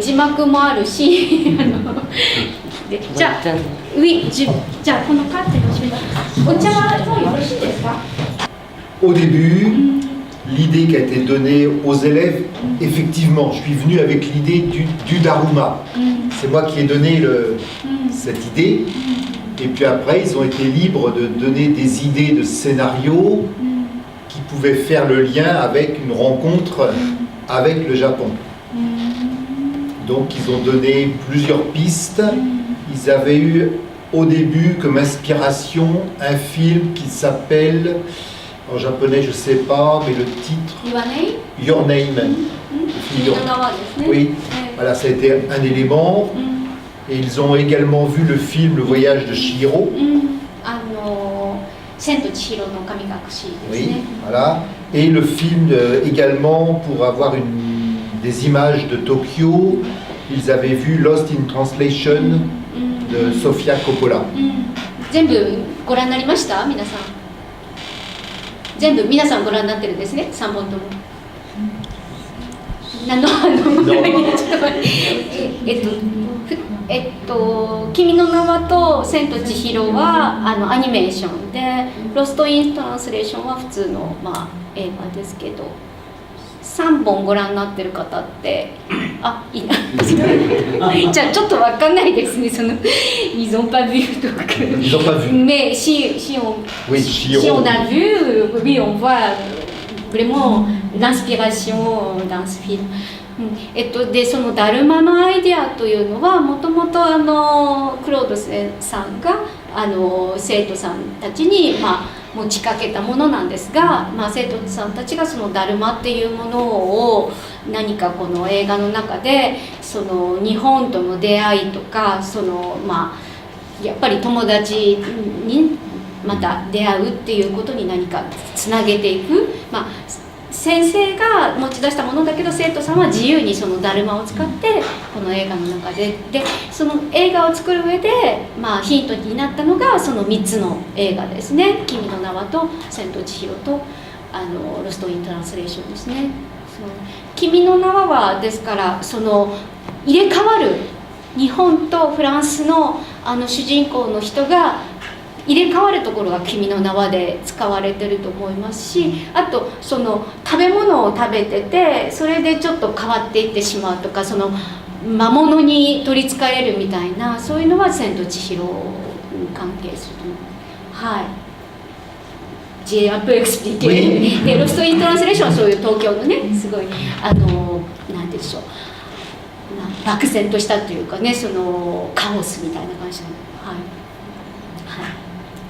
字幕もあるしでじゃあじゃあこのカーテンを閉めてお茶はもうよろしいですか？ Au début, l'idée qui a été donnée aux élèves, effectivement, je suis venu avec l'idée du Daruma. C'est moi qui ai donné cette idée. Et puis après, ils ont été libres de donner des idées de scénarios qui pouvaient faire le lien avec une rencontre avec le Japon. Donc ils ont donné plusieurs pistes. Ils avaient eu au début comme inspiration un film qui s'appelle, en japonais je ne sais pas, mais le titre Your Name. Oui, voilà, ça a été un élément. Et ils ont également vu le film Le Voyage de Chihiro. Oui, voilà. Et le film également, pour avoir des images de Tokyo, ils avaient vu Lost in Translation de Sofia Coppola. 全部ご覧になりました？皆さん。全部皆さんご覧になってるんですね。3本とも。君の名はと千と千尋はアニメーションで、ロストイントランスレーションは普通の映画ですけど、3本ご覧になってる方っていないじゃあちょっとわかんないですね。そのils ont pas vu donc Ils ont pas vu. Mais si on a vu, oui, on voit vraiment l'inspiration dans ce film. でそのダルマのアイデアというのはもともとクロードさんが生徒さんたちに持ちかけたものなんですが、生徒さんたちがそのダルマっていうものを何かこの映画の中でその日本との出会いとかやっぱり友達にまた出会うっていうことに何かつなげていく、先生が持ち出したものだけど生徒さんは自由にそのだるまを使ってこの映画の中でその映画を作る上で、ヒントになったのがその3つの映画ですね。君の名はと千と千尋とロスト・イン・トランスレーションですね。君の名はですからその入れ替わる日本とフランスの主人公の人が入れ替わるところが君の名はで使われてると思いますし、あとその食べ物を食べててそれでちょっと変わっていってしまうとか、その魔物に取りつかれるみたいな、そういうのは千と千尋に関係すると思う。はい。Jアップエクスプリケーでロスト・イン・トランスレーションはそういう東京のねすごいなんて言うんでしょう、漠然としたというかね、そのカオスみたいな感じの。はい。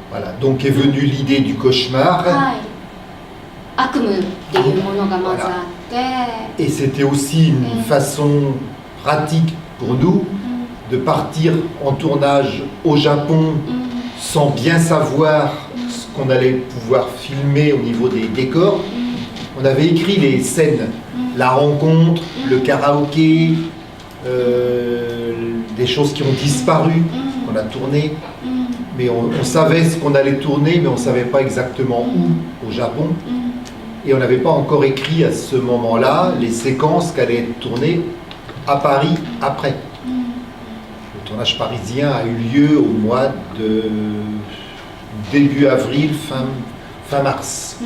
Voilà, donc est venue l'idée du cauchemar. Voilà. Et c'était aussi une façon pratique pour nous de partir en tournage au Japon sans bien savoir ce qu'on allait pouvoir filmer au niveau des décors. On avait écrit les scènes, la rencontre, le karaoké, des choses qui ont disparu, qu'on a tourné. Mais on savait ce qu'on allait tourner, mais on ne savait pas exactement où, au Japon. Et on n'avait pas encore écrit à ce moment-là les séquences qui allaient être tournées à Paris après. Le tournage parisien a eu lieu au mois de début avril, fin mars.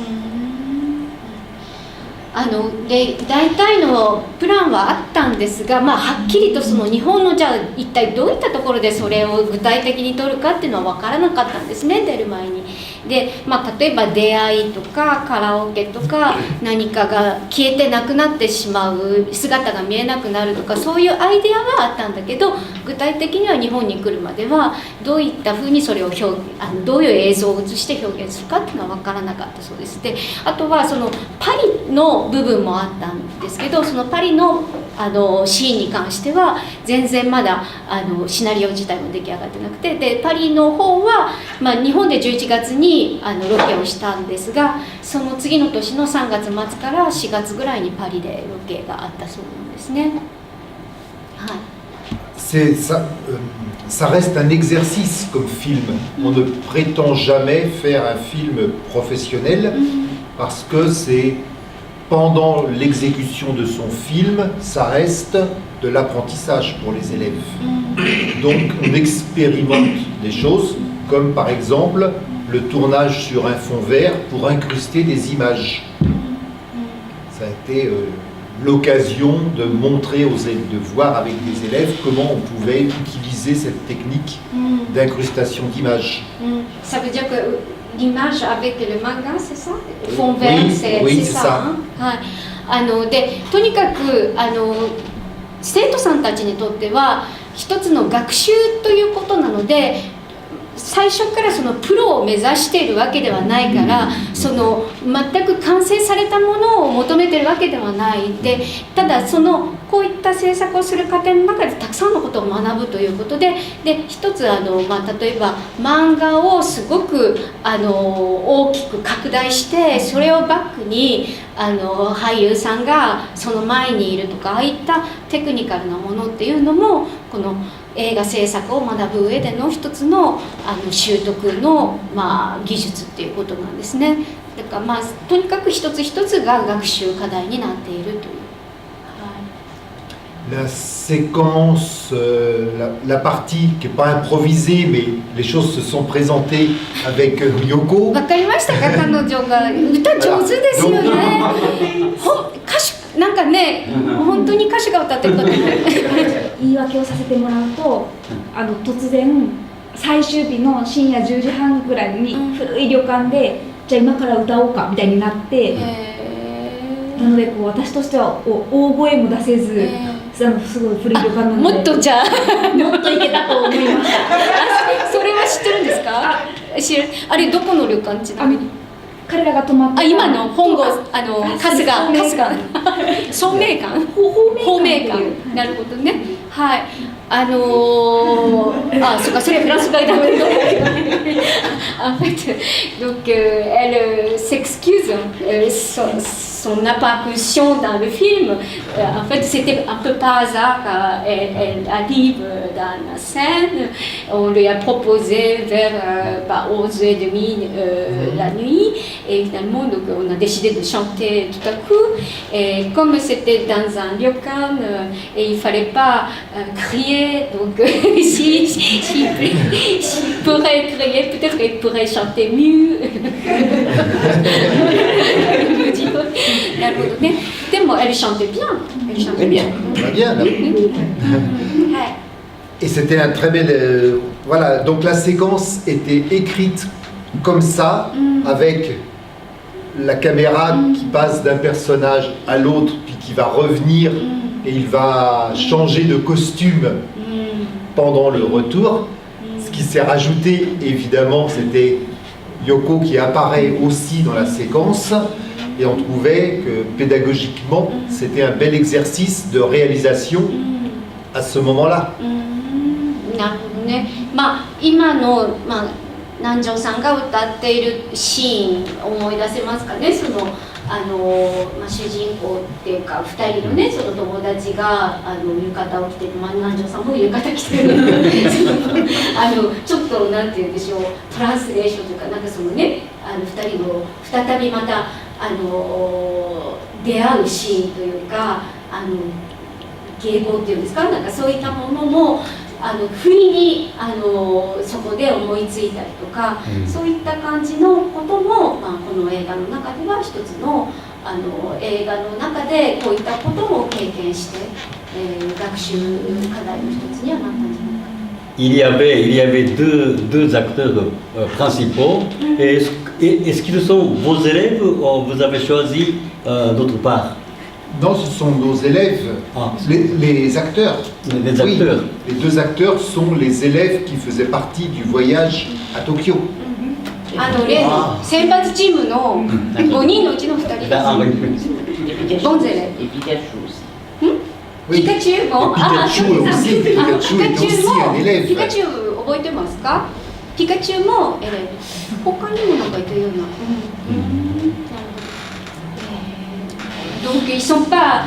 で大体のプランはあったんですが、はっきりとその日本のじゃあ一体どういったところでそれを具体的に撮るかっていうのは分からなかったんですね、出る前に。で、例えば出会いとかカラオケとか何かが消えてなくなってしまう、姿が見えなくなるとか、そういうアイデアはあったんだけど、具体的には日本に来るまではどういったふうにそれをどういう映像を映して表現するかっていうのは分からなかったそうです。で、あとはそのパリの部分もあったんですけど、そのパリのシーンに関しては全然まだシナリオ自体も出来上がってなくて、でパリの方は、日本で11月にロケをしたんですが、その次の年の3月末から4月ぐらいにパリでロケがあったそうなんですね。はい。Ça reste un exercice comme film. On ne prétend jamais faire un film professionnel parce que c'est pendant l'exécution de son film, ça reste de l'apprentissage pour les élèves. Donc on expérimente des choses, comme par exemple le tournage sur un fond vert pour incruster des images. Ça a été l'occasion de montrer aux élèves, de voir avec des élèves comment on pouvait utiliser cette technique d'incrustation d'images. Ça veut dire que l'image avec le manga, c'est ça? Fond vert, oui, c'est ça. はい。でとにかく生徒さんたちにとっては一つの学習ということなので、最初からそのプロを目指しているわけではないから、その全く完成されたものを求めているわけではないで、ただこういった制作をする過程の中でたくさんのことを学ぶということで、一つ例えば漫画をすごく大きく拡大して、それをバックに俳優さんがその前にいるとか、ああいったテクニカルなものっていうのもこの映画制作を学ぶ上での一つの習得の技術っていうことなんですね。だからとにかく一つ一つが学習課題になっているという。La séquence, la partie qui n'est pas improvisée, mais les choses se sont présentées avec Yoko. わかりましたか、彼女が歌上手ですよね。歌手なんかね、本当に歌手が歌ってるかと思う。言い訳をさせてもらうと、突然最終日の深夜10時半ぐらいに古い旅館で、じゃあ今から歌おうかみたいになって、なので私としては大声も出せず、すごい古い旅館なので、もっとじゃあもっといけたと思いました。それは知ってるんですか？あれどこの旅館ちなみに？彼らが泊まった今の本郷春日聡明館、芳名館、なるほどね。はい。そうか、それはフランス語でダメだ。En fait, donc elle s'excuse, son apparition dans le film, en fait c'était un peu par hasard, elle arrive dans la scène, on lui a proposé vers 11h30 la nuit, et finalement donc, on a décidé de chanter tout à coup, et comme c'était dans un ryokan, et il ne fallait pas crier, donc s'il pourrait crier, peut-être qu'il pourrait chanter mieux. Elle chantait bien. Elle chantait bien. Bien. Et c'était un très bel... voilà, donc la séquence était écrite comme ça, avec la caméra qui passe d'un personnage à l'autre, puis qui va revenir, et il va changer de costume pendant le retour. Ce qui s'est rajouté, évidemment, c'était Yoko qui apparaît aussi dans la séquence, et on trouvait que pédagogiquement, c'était un bel exercice de réalisation à ce moment-là. 今の、南條さんが歌っているシーン思い出せますかね。主人公っていうか2人のね、その友達が浴衣を着てる、南條さんも浴衣着てるちょっとなんて言うんでしょう、トランスレーションというか、なんかそのね、2人の再びまた出会うシーンというか、迎合っていうんですか、なんかそういったものも不意にそこで思いついたりとか、そういった感じのことも、この映画の中では一つの映画の中でこういったことも経験して、学習課題の一つにはなったんじゃないかな。Il y avait deux acteurs principaux. Est-ce qu'ils sont vos élèves ou vous avez choisi d'autre part? Non, ce sont nos élèves, les acteurs. Les acteurs. Oui, les deux acteurs sont les élèves qui faisaient partie du voyage à Tokyo. 選抜チームの5人のうちの2人です。ボンゼレ。Et Pikachu aussi. Pikachuも。Pikachu aussi. Pikachu est aussi un élève. Pikachu 覚えてますか？ピカチュウもエレブ。他にもなんかいたような。Donc ils ne sont pas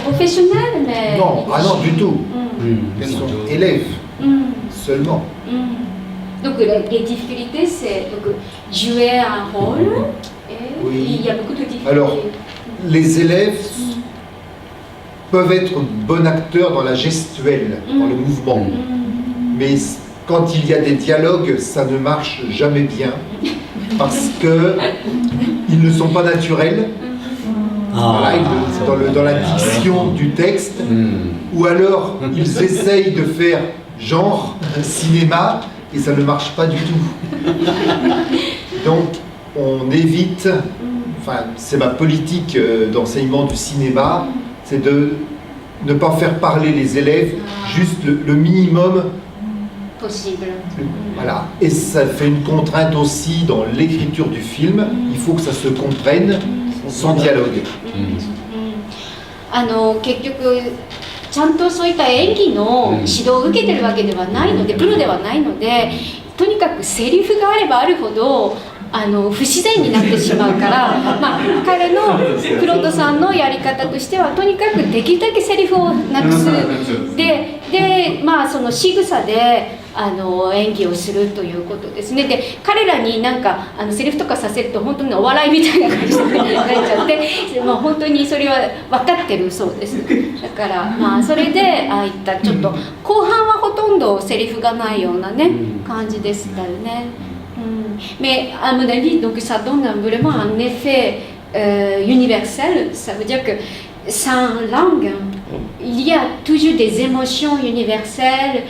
professionnels, mais... Non, non du tout. Ils sont élèves seulement. Donc les difficultés, c'est jouer un rôle, et il y a beaucoup de difficultés. Alors, les élèves peuvent être bons acteurs dans la gestuelle, dans le mouvement. Mais quand il y a des dialogues, ça ne marche jamais bien, parce qu'ils ne sont pas naturels. Voilà, dans la diction du texte, ou alors ils essayent de faire genre cinéma et ça ne marche pas du tout. Donc on évite, enfin c'est ma politique d'enseignement du cinéma, c'est de ne pas faire parler les élèves, juste le minimum possible. Voilà, et ça fait une contrainte aussi dans l'écriture du film, il faut que ça se comprenne sans dialogue. 結局ちゃんとそういった演技の指導を受けてるわけではないので、プロではないので、とにかくセリフがあればあるほど不自然になってしまうから、彼の黒戸さんのやり方としてはとにかくできるだけセリフをなくすでその仕草で演技をするということですね。で彼らになんかセリフとかさせると本当にお笑いみたいな感じになっちゃって、本当にそれは分かってるそうです。だからそれでああいったちょっと後半はほとんどセリフがないようなね感じでしたよね。Mais à mon avis, donc ça donne vraiment un effet universel. Ça veut dire que sans langue, il y a toujours des émotions universelles.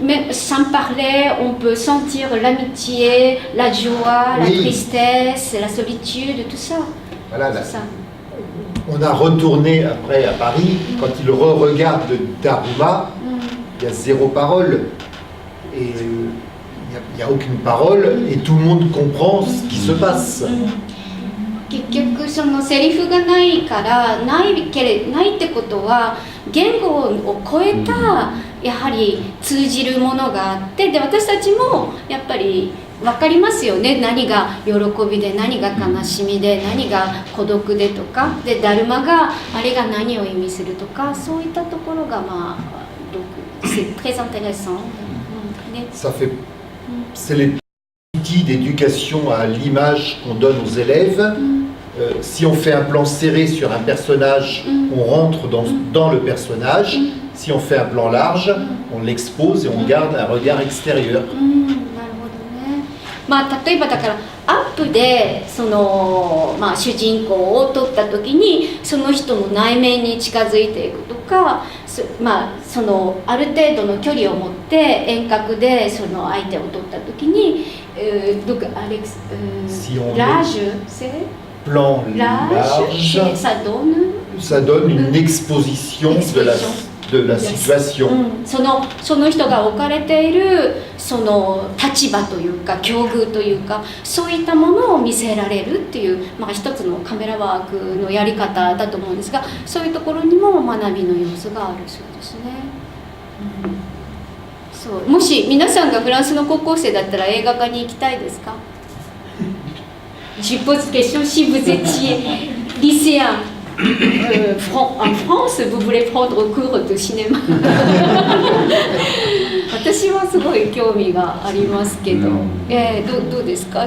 Même sans parler, on peut sentir l'amitié, la joie, la tristesse, la solitude, tout ça. Voilà, tout ça. On a retourné après à Paris, quand il re-regarde Daruma, il y a zéro parole. Et il n'y a aucune parole et tout le monde comprend ce qui se passe. 結局そのセリフがないからないってことは言語を超えたやはり通じるものがあって、で私たちもやっぱり分かりますよね、何が喜びで何が悲しみで何が孤独でとかで、ダルマがあれが何を意味するとか、そういったところがまあc'est très intéressant、ね、c'est les outils d'éducation à l'image qu'on donne aux élèves. Si on fait un plan serré sur un personnage, on rentre dans le personnage. Si on fait un plan large, on l'expose et on garde un regard extérieur. まあ、例えばだからアップでその、まあ、主人公を撮った時にその人の内面に近づいていくとか、まあ、そのある程度の距離を持って遠隔でその相手を撮った時に、donc avec l'âge, c'est plan large, ça donne une exposition de la situation. その人が置かれているその立場というか境遇というか、そういったものを見せられるっていう、まあ、一つのカメラワークのやり方だと思うんですが、そういうところにも学びの要素があるそうですね。そう、もし皆さんがフランスの高校生だったら映画館に行きたいですか？ Je pose question, si vous étiez lycéen en France, vous voulez prendre cours de cinéma 私はすごい興味がありますけど、どうですか？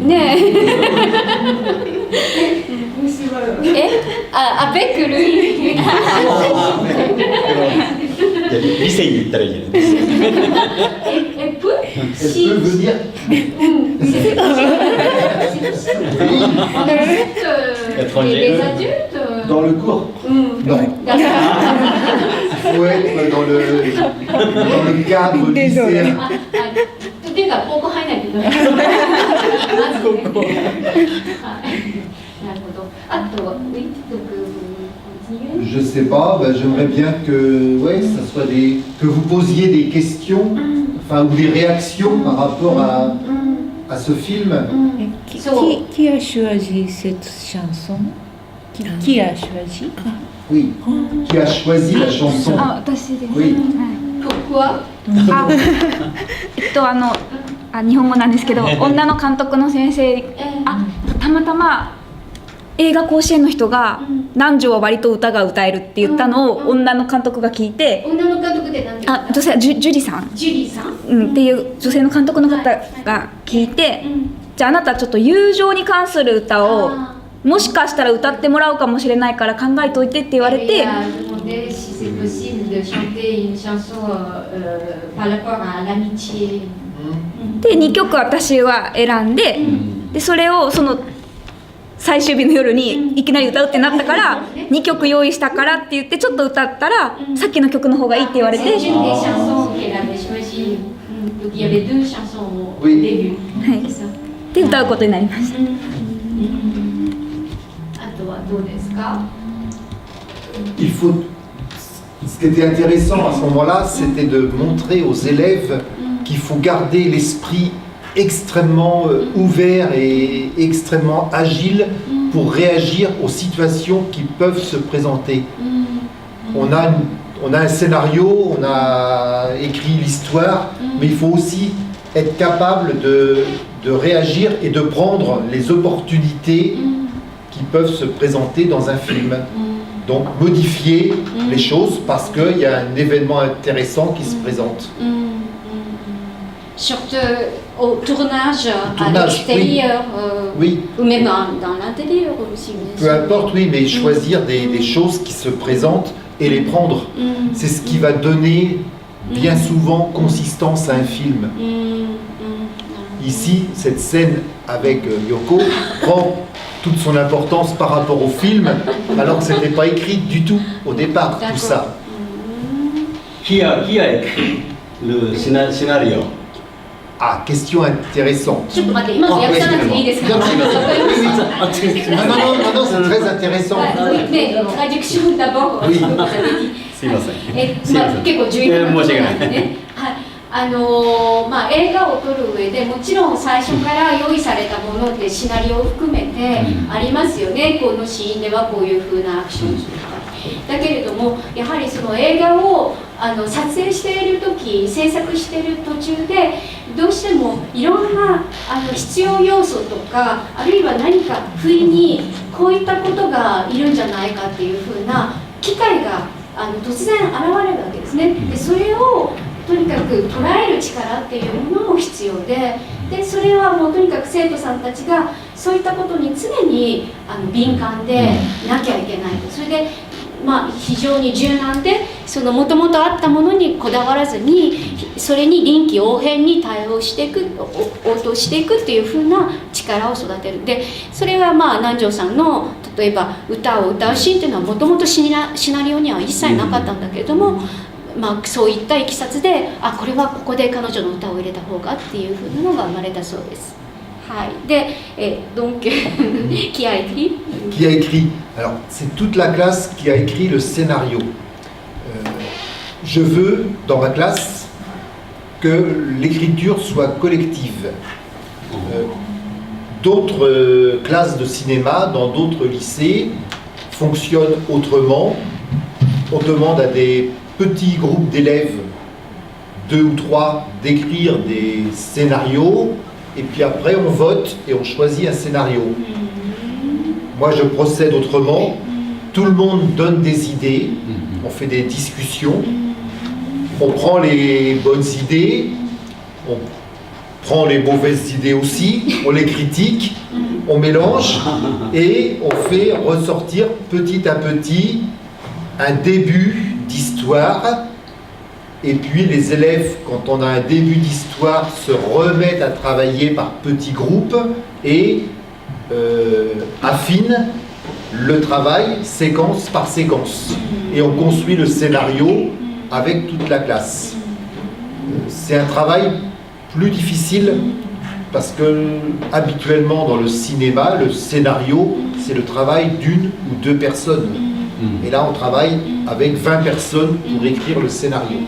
ねavec lui 理性に言ったらいいじゃないですか。Elle peut venir. Les adultes Dans le cours? Non. Il faut être dans le cadre lycéen. っていうか高校入らないといけない。まずね。なるほど。あとはJe sais pas, ben, j'aimerais bien que, ouais, ça soit que vous posiez des questions, enfin, ou des réactions par rapport à ce film. Qui a choisi cette chanson? Qui a choisi? Oui, qui a choisi la chanson? 私です。 Oui. Pourquoi? 日本語なんですけど、女の監督の先生、たまたま映画甲子園の人が男女は割と歌が歌えるって言ったのを女の監督が聞いて、女の監督って何ですか？女性はジュリさん、っていう女性の監督の方が聞いて、じゃああなたちょっと友情に関する歌をもしかしたら歌ってもらうかもしれないから考えておいてって言われて、で2曲私は選んで、でそれをその最終日の夜にいきなり歌うってなったから2曲用意したからって言ってちょっと歌ったらさっきの曲の方がいいって言われて、で歌うことになりました。あとはどうですか？ Il faut. Ce qui était intéressant à ce moment-là, c'était de montrer aux élèves qu'il faut garder l'esprit extrêmement ouvert et extrêmement agile pour réagir aux situations qui peuvent se présenter. On a un scénario, on a écrit l'histoire, mais il faut aussi être capable de réagir et de prendre les opportunités qui peuvent se présenter dans un film. Donc modifier les choses parce qu'il y a un événement intéressant qui se présente. Surtout au tournage à l'extérieur, oui. Ou même dans l'intérieur aussi. Peu importe, oui, mais choisir des choses qui se présentent et les prendre. C'est ce qui va donner bien souvent consistance à un film. Ici, cette scène avec Yoko prend toute son importance par rapport au film, alors que ce n'était pas écrit du tout au départ, tout ça. Qui a écrit le scénario? Ah, question intéressante. Non, non, c'est très intéressant. Oui, mais traduction d'abord. Oui. すいません。結構重要なことなんですね。映画を撮る上でもちろん最初から用意されたものってシナリオを含めてありますよね。このシーンではこういう風なアクションをするとか。だけれどもやはりその映画を撮影している時、制作している途中でどうしてもいろんな必要要素とか、あるいは何か不意にこういったことがいるんじゃないかっていう風な機会が突然現れるわけですね。でそれをとにかく捉える力っていうものも必要で、それはもうとにかく生徒さんたちがそういったことに常に敏感でなきゃいけないと。それで非常に柔軟でもともとあったものにこだわらずにそれに臨機応変に対応していく、応答していくっていう風な力を育てる。でそれは南條さんの例えば歌を歌うシーンっていうのはもともとシナリオには一切なかったんだけれども、そういったいきさつでこれはここで彼女の歌を入れた方がっていう風なのが生まれたそうです。はい。で、donc qui a écrit? Qui a écrit? Alors, c'est toute la classe qui a écrit le scénario. Je veux, dans ma classe, que l'écriture soit collective. D'autres classes de cinéma, dans d'autres lycées, fonctionnent autrement. On demande à des petits groupes d'élèves, 2 ou 3, d'écrire des scénarios. Et puis après, on vote et on choisit un scénario. Moi, je procède autrement. Tout le monde donne des idées. On fait des discussions. On prend les bonnes idées. On prend les mauvaises idées aussi. On les critique. On mélange. Et on fait ressortir petit à petit un début d'histoire. Et puis les élèves, quand on a un début d'histoire, se remettent à travailler par petits groupes et affinent le travail séquence par séquence. Et on construit le scénario avec toute la classe. C'est un travail plus difficile parce que habituellement dans le cinéma, le scénario, c'est le travail d'une ou 2 personnes. Et là, on travaille avec 20 personnes pour écrire le scénario.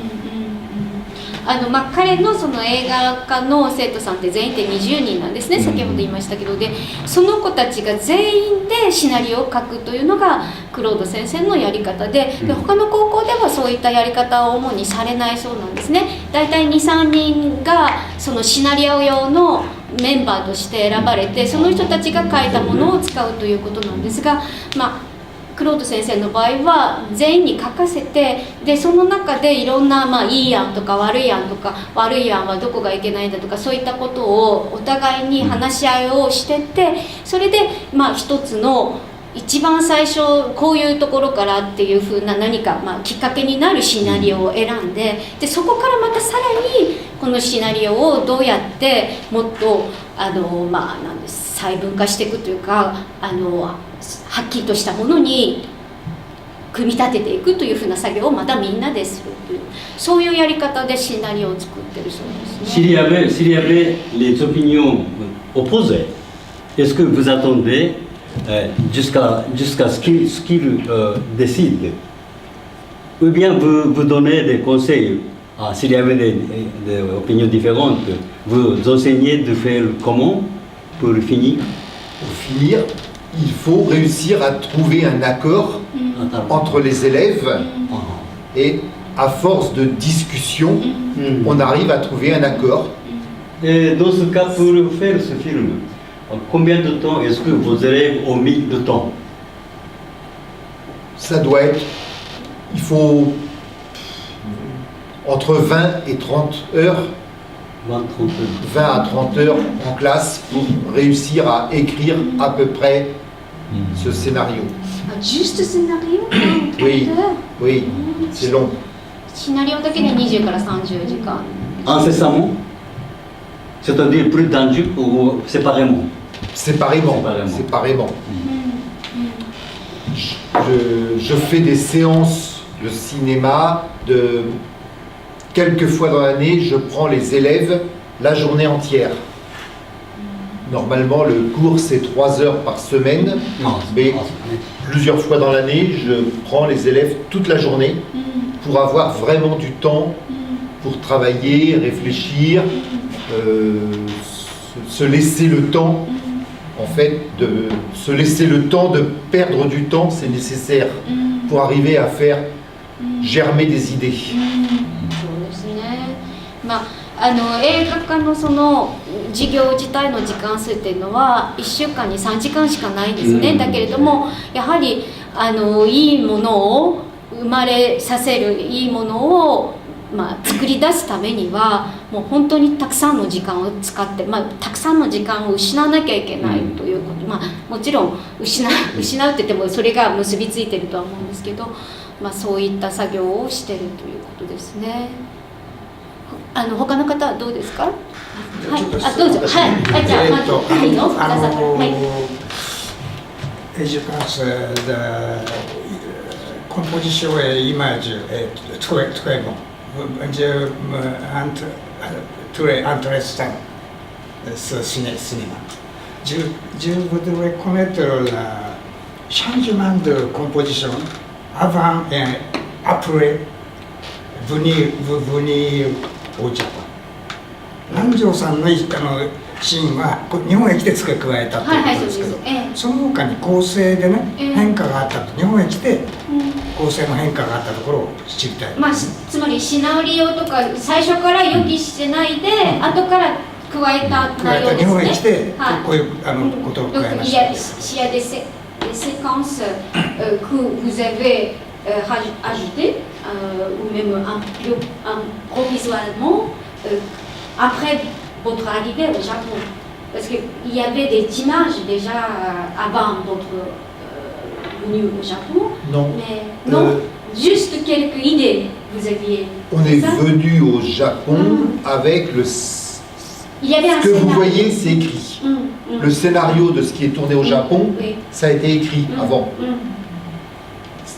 彼のその映画科の生徒さんって全員で20人なんですね、先ほど言いましたけど。でその子たちが全員でシナリオを書くというのがクロード先生のやり方で、他の高校ではそういったやり方を主にされないそうなんですね。だいたい 2,3 人がそのシナリオ用のメンバーとして選ばれて、その人たちが書いたものを使うということなんですが、クロード先生の場合は全員に書かせて、でその中でいろんな、いい案とか悪い案とか、悪い案はどこがいけないんだとか、そういったことをお互いに話し合いをしてって、それで一つの一番最初こういうところからっていう風な何か、きっかけになるシナリオを選んで、でそこからまたさらにこのシナリオをどうやってもっとなんです細分化していくというか、はっきりとしたものに組み立てていくというふうな作業をまたみんなでするという、そういうやり方でシナリオを作ってるそうですね。S'il y avait les opinions opposées, est-ce que vous attendez jusqu'à ce qu'il décide, ou bien vous donnez des conseils? S'il y avait des opinions différentes, vous enseignez de faire comment pour finir? Pour finir, il faut réussir à trouver un accord entre les élèves et à force de discussion, on arrive à trouver un accord. Et dans ce cas, pour faire ce film, combien de temps est-ce que vos élèves ont mis de temps? Ça doit être, il faut entre 20 et 30 heures. 20 à 30 heures en classe pour réussir à écrire à peu près ce scénario. Juste scénario? Oui, oui, c'est long. シナリオだけで20から30時間。Incessamment? C'est-à-dire plus tendu ou séparément? Séparément. Je fais des séances de cinéma de quelques fois dans l'année, je prends les élèves la journée entière. Normalement, le cours c'est 3 heures par semaine, mais plusieurs fois dans l'année, je prends les élèves toute la journée pour avoir vraiment du temps pour travailler, réfléchir, se laisser le temps, en fait, de se laisser le temps de perdre du temps, c'est nécessaire pour arriver à faire germer des idées. そうですね。映画館のその授業自体の時間数っていうのは1週間に3時間しかないんですね。だけれどもやはりいいものを生まれさせる、いいものを作り出すためにはもう本当にたくさんの時間を使って、たくさんの時間を失わなきゃいけないということ、もちろん失うって言ってもそれが結びついてるとは思うんですけど、そういった作業をしてるということですね。他の方はどうですか？はい、どうぞ。はい、じゃあまずいいの？はい。Je pense la composition et image est très bon. Très intéressant ce cinéma. Je voudrais connaître le changement de composition avant et après venir au Japon. 南條さんのシーンは日本へ来て付け加えたということですけど、その他に構成でね、変化があったと、日本へ来て構成の変化があったところを知りたい、つまりシナリオとか最初から予期してないで、後から加えた内容ですね。日本へ来てこういうことを加えました。Il y a des séquences que vous avez ajoutées ou même provisoirement après votre arrivée au Japon, parce qu'il y avait des images déjà avant votre venue au Japon. Non. Mais non, juste quelques idées vous aviez. On est venu au Japon avec le. Il y avait ce que vous voyez, c'est écrit. Le scénario de ce qui est tourné au Japon, ça a été écrit avant.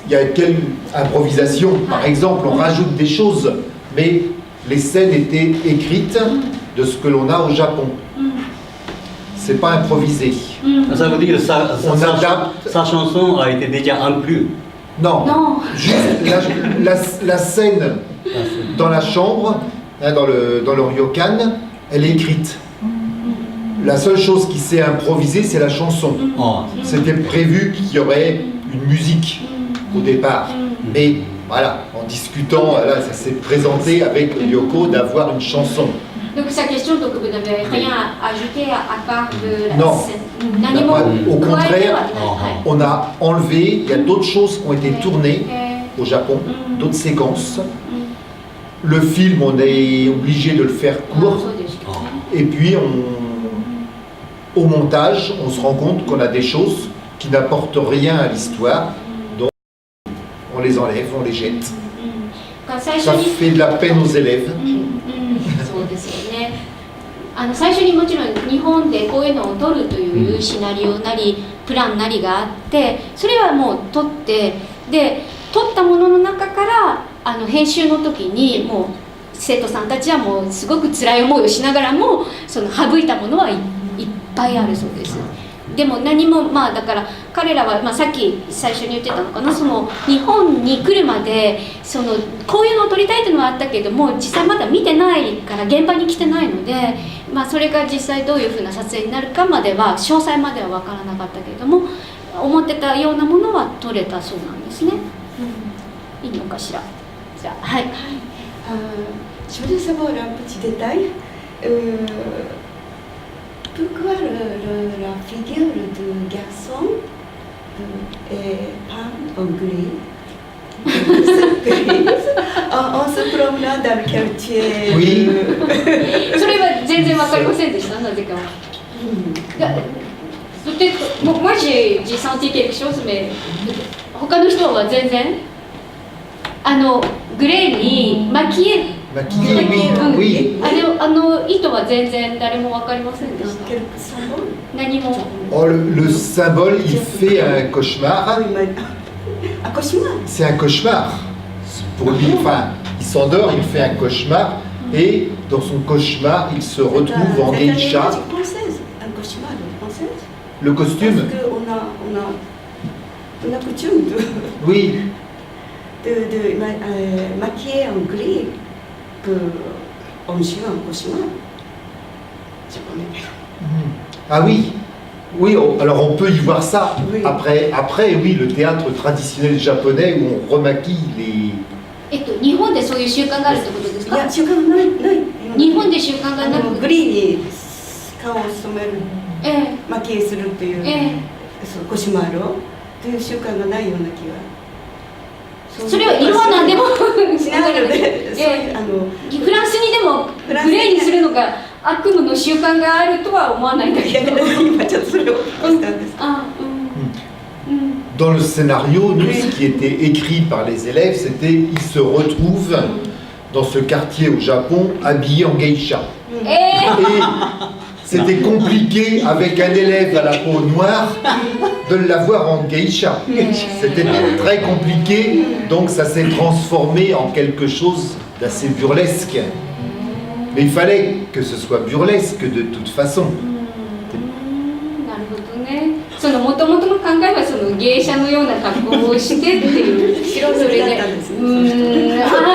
Il y a quelle improvisation, par exemple, on rajoute des choses, mais les scènes étaient écrites de ce que l'on a au Japon. C'est pas improvisé. Ça veut dire que on adapte. Sa chanson a été déjà inclue. Non. Juste la scène dans la chambre, dans le ryokan, elle est écrite. La seule chose qui s'est improvisée, c'est la chanson. C'était prévu qu'il y aurait une musique au départ. Mais voilà, en discutant, là, ça s'est présenté avec Yoko d'avoir une chanson. Donc sa question, donc vous n'avez rien ajouté à part de la scène. Au contraire, on a enlevé, il y a d'autres choses qui ont été tournées au Japon, d'autres séquences. Le film, on est obligé de le faire court. Et puis, au montage, on se rend compte qu'on a des choses qui n'apportent rien à l'histoire. Donc, on les enlève, on les jette. Ça fait de la peine aux élèves. そうですよね。最初にもちろん日本でこういうのを撮るというシナリオなりプランなりがあって、それはもう撮って、で撮ったものの中から編集の時にもう生徒さんたちはもうすごく辛い思いをしながらもその省いたものはいっぱいあるそうです。でも何もだから彼らは、さっき最初に言ってたのかな、その日本に来るまでこういうのを撮りたいというのはあったけども実際まだ見てないから現場に来てないので、それが実際どういうふうな撮影になるかまでは詳細までは分からなかったけれども思ってたようなものは撮れたそうなんですね。いいのかしら。じゃあはい。Je voulais savoir un petit détail. Pourquoi la figure du garçon est peinte en gris, en se promenant dans le quartier? Oui. それは全然わかりませんでした。なぜか。peut-être moi j'ai senti quelque chose mais 他の人は全然グレーに蒔絵oui. 糸は全然誰も分かりませんでした。何も。Le symbole, il fait un cauchemar. Un cauchemar. C'est un cauchemar. Pour lui, enfin, il s'endort, il fait un cauchemar, et dans son cauchemar, il se retrouve en geisha. Un cauchemar française. Le costume. Parce qu'on a coutume oui. de maquiller en gris. Ah oui, oui, alors on peut y voir ça. Oui. Après, oui, le théâtre traditionnel japonais où on remaquille les... 日本でそういう習慣があるってことですか？いや習慣ない日本で習慣がなくグリーンに顔を染めるえ蒔絵するっていう、そう腰回るをという習慣がないような気がそれは色は何でもしながらで、そういうフランスにでもグレーにするのが悪夢の習慣があるとは思わないんだけど今ちょっとそれをしたんです。Dans le scénario, nous, ce qui était écrit par les élèves, c'était ils se retrouvent dans ce quartier au Japon habillés en geisha. Et c'était compliqué avec un élève à la peau noire de l'avoir en geisha. C'était très compliqué, donc ça s'est transformé en quelque chose d'assez burlesque. Mais il fallait que ce soit burlesque de toute façon. なるほどね。その元々の考えはその芸者のような格好をしてっていう白塗りだったんですね。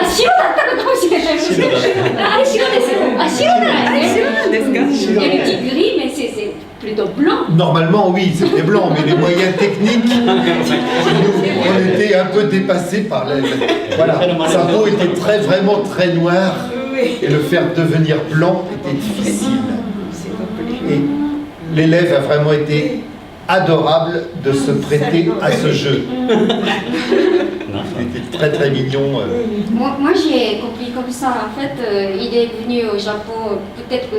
白だったのかもしれない。あれ白ですよ。あ、白なのね。白なんですか？Il y a le petit gris, mais c'est plutôt blanc. Normalement, oui, c'était blanc, mais les moyens techniques, on était un peu dépassés par la... Voilà, sa peau était vraiment très noire, et le faire devenir blanc était difficile. Et l'élève a vraiment été adorable de se prêter à ce jeu. Il était très très mignon. Moi j'ai compris comme ça. En fait, il est venu au Japon peut-être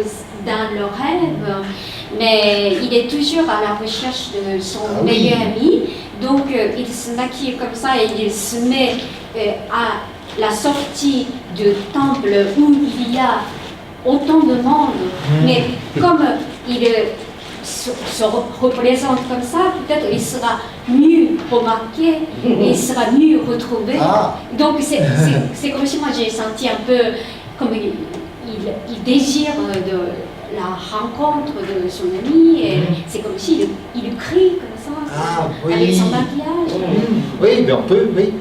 dans le rêve, mais il est toujours à la recherche de son meilleur ami. Donc il se maquille comme ça et il se met à la sortie du temple où il y a autant de monde. Mais comme il se représente comme ça, peut-être il sera mieux remarqué et il sera mieux retrouvé. Donc c'est comme si moi j'ai senti un peu comme il désire de la rencontre de son ami et c'est comme s'il crie comme ça avec son maquillage. Oui, mais on peut, oui.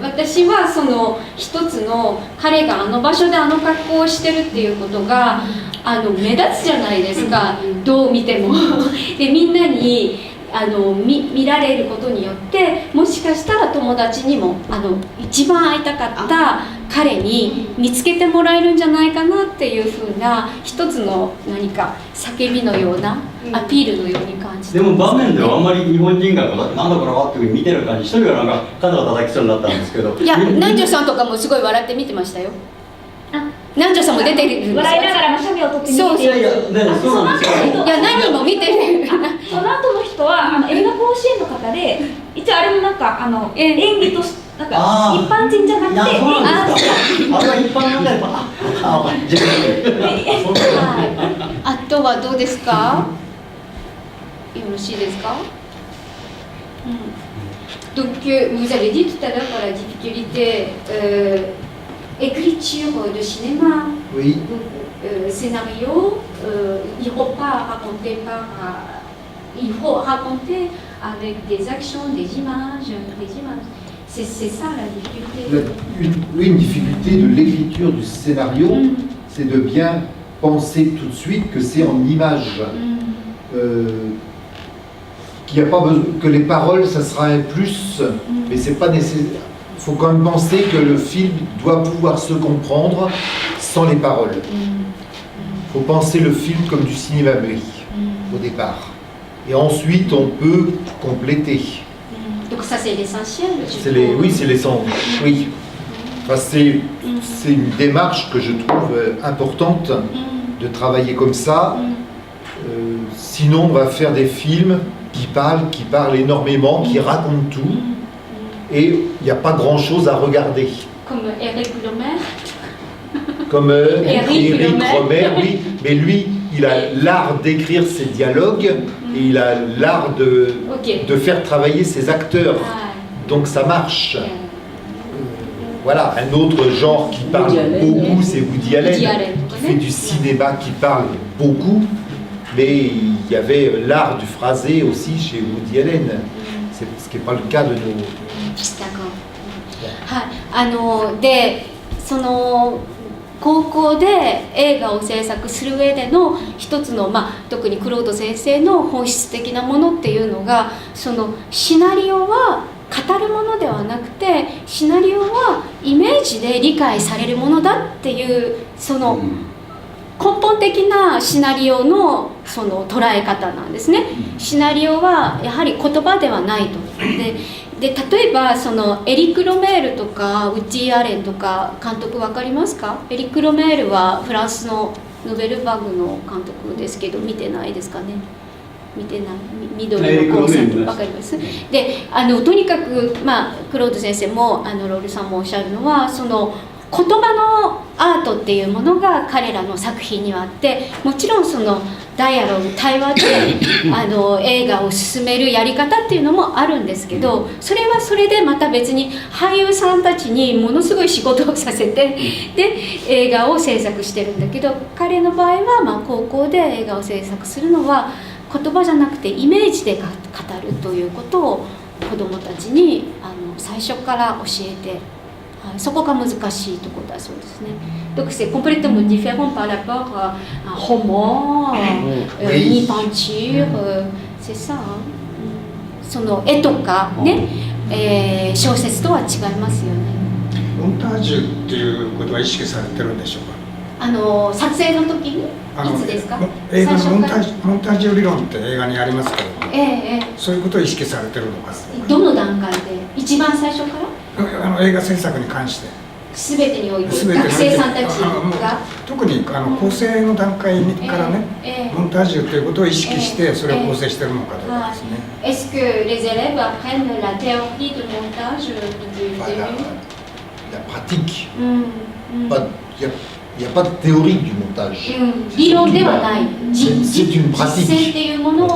私はその一つの彼があの場所であの格好をしてるっていうことが目立つじゃないですか、どう見てもでみんなに見られることによってもしかしたら友達にも一番会いたかった彼に見つけてもらえるんじゃないかなっていうふうな一つの何か叫びのようなアピールのように感じて、でも場面ではあんまり日本人がなんだこれはっていうふうに見てる感じ、一人はなんか肩を叩きそうになったんですけど、いや南條さんとかもすごい笑って見てましたよ。南條さんも出てるんですよ。笑いながらも写メを撮って見てそういやいや、そうなんですよ。いや何人も見てる。その後の人は映画甲子園の方で、一応あれもなんか演技としてなんか一般人じゃなくて、あれは一般なんだよ。あとはどうですか？よろしいですか？Donc vous avez dit tout à l'heure la difficulté écriture de cinéma, oui. Scénario, il faut pas raconter il faut raconter avec des actions, des images. C'est ça la difficulté. Une difficulté de l'écriture du scénario, c'est de bien penser tout de suite que c'est en images. Qu'il n'y a pas besoin, que les paroles, ça sera un plus, mais c'est pas nécessaire. Il faut quand même penser que le film doit pouvoir se comprendre sans les paroles. Il faut penser le film comme du cinéma muet au départ. Et ensuite, on peut compléter. Donc ça, c'est l'essentiel. Oui, c'est l'essentiel. Oui. Enfin, c'est une démarche que je trouve importante de travailler comme ça. Sinon, on va faire des films qui parlent énormément, qui racontent tout. Et il n'y a pas grand-chose à regarder. Comme Éric Rohmer. Comme Éric Rohmer, oui. Mais lui, il a l'art d'écrire ses dialogues et il a l'art de faire travailler ses acteurs. Donc ça marche. Voilà, un autre genre qui parle beaucoup, c'est Woody Allen, qui fait du cinéma qui parle beaucoup. Mais il y avait l'art du phrasé aussi chez Woody Allen. C'est ce qui n'est pas le cas de nos... でその高校で映画を制作する上での一つの、特にクロード先生の本質的なものっていうのが、そのシナリオは語るものではなくて、シナリオはイメージで理解されるものだっていう、その根本的なシナリオのその捉え方なんですね。シナリオはやはり言葉ではないと。で例えばそのエリック・ロメールとかウッディ・アレンとか監督分かりますか？エリック・ロメールはフランスのノベルバグの監督ですけど、見てないですかね？見てない。緑の光線分かります？でとにかく、クロード先生もロールさんもおっしゃるのは、その言葉のアートっていうものが彼らの作品にはあって、もちろんそのダイアログ、対話で映画を進めるやり方っていうのもあるんですけど、それはそれでまた別に俳優さんたちにものすごい仕事をさせて、で映画を制作してるんだけど、彼の場合は高校で映画を制作するのは言葉じゃなくてイメージで語るということを子どもたちに最初から教えて、そこが難しいところだそうですね。Donc c'est complètement différent par rapport à un roman, une peinture, c'est ça. その絵とかね、小説とは違いますよね。モンタージュっていうことは意識されてるんでしょうか？撮影の時にいつですか？映画のモンタージュ理論って映画にありますけど、そういうことを意識されてるのか？どの段階で？一番最初から？映画制作に関して全てにおいて学生さんたちが特に構成の段階からね、モンタージュということを意識してそれを構成しているのかどうかですね。Est-ce que les élèves apprennent la théorie de montage du début? La pratique. Il n'y a pas de théorie du montage. 理論ではない。C'est une pratique. 実践っていうもの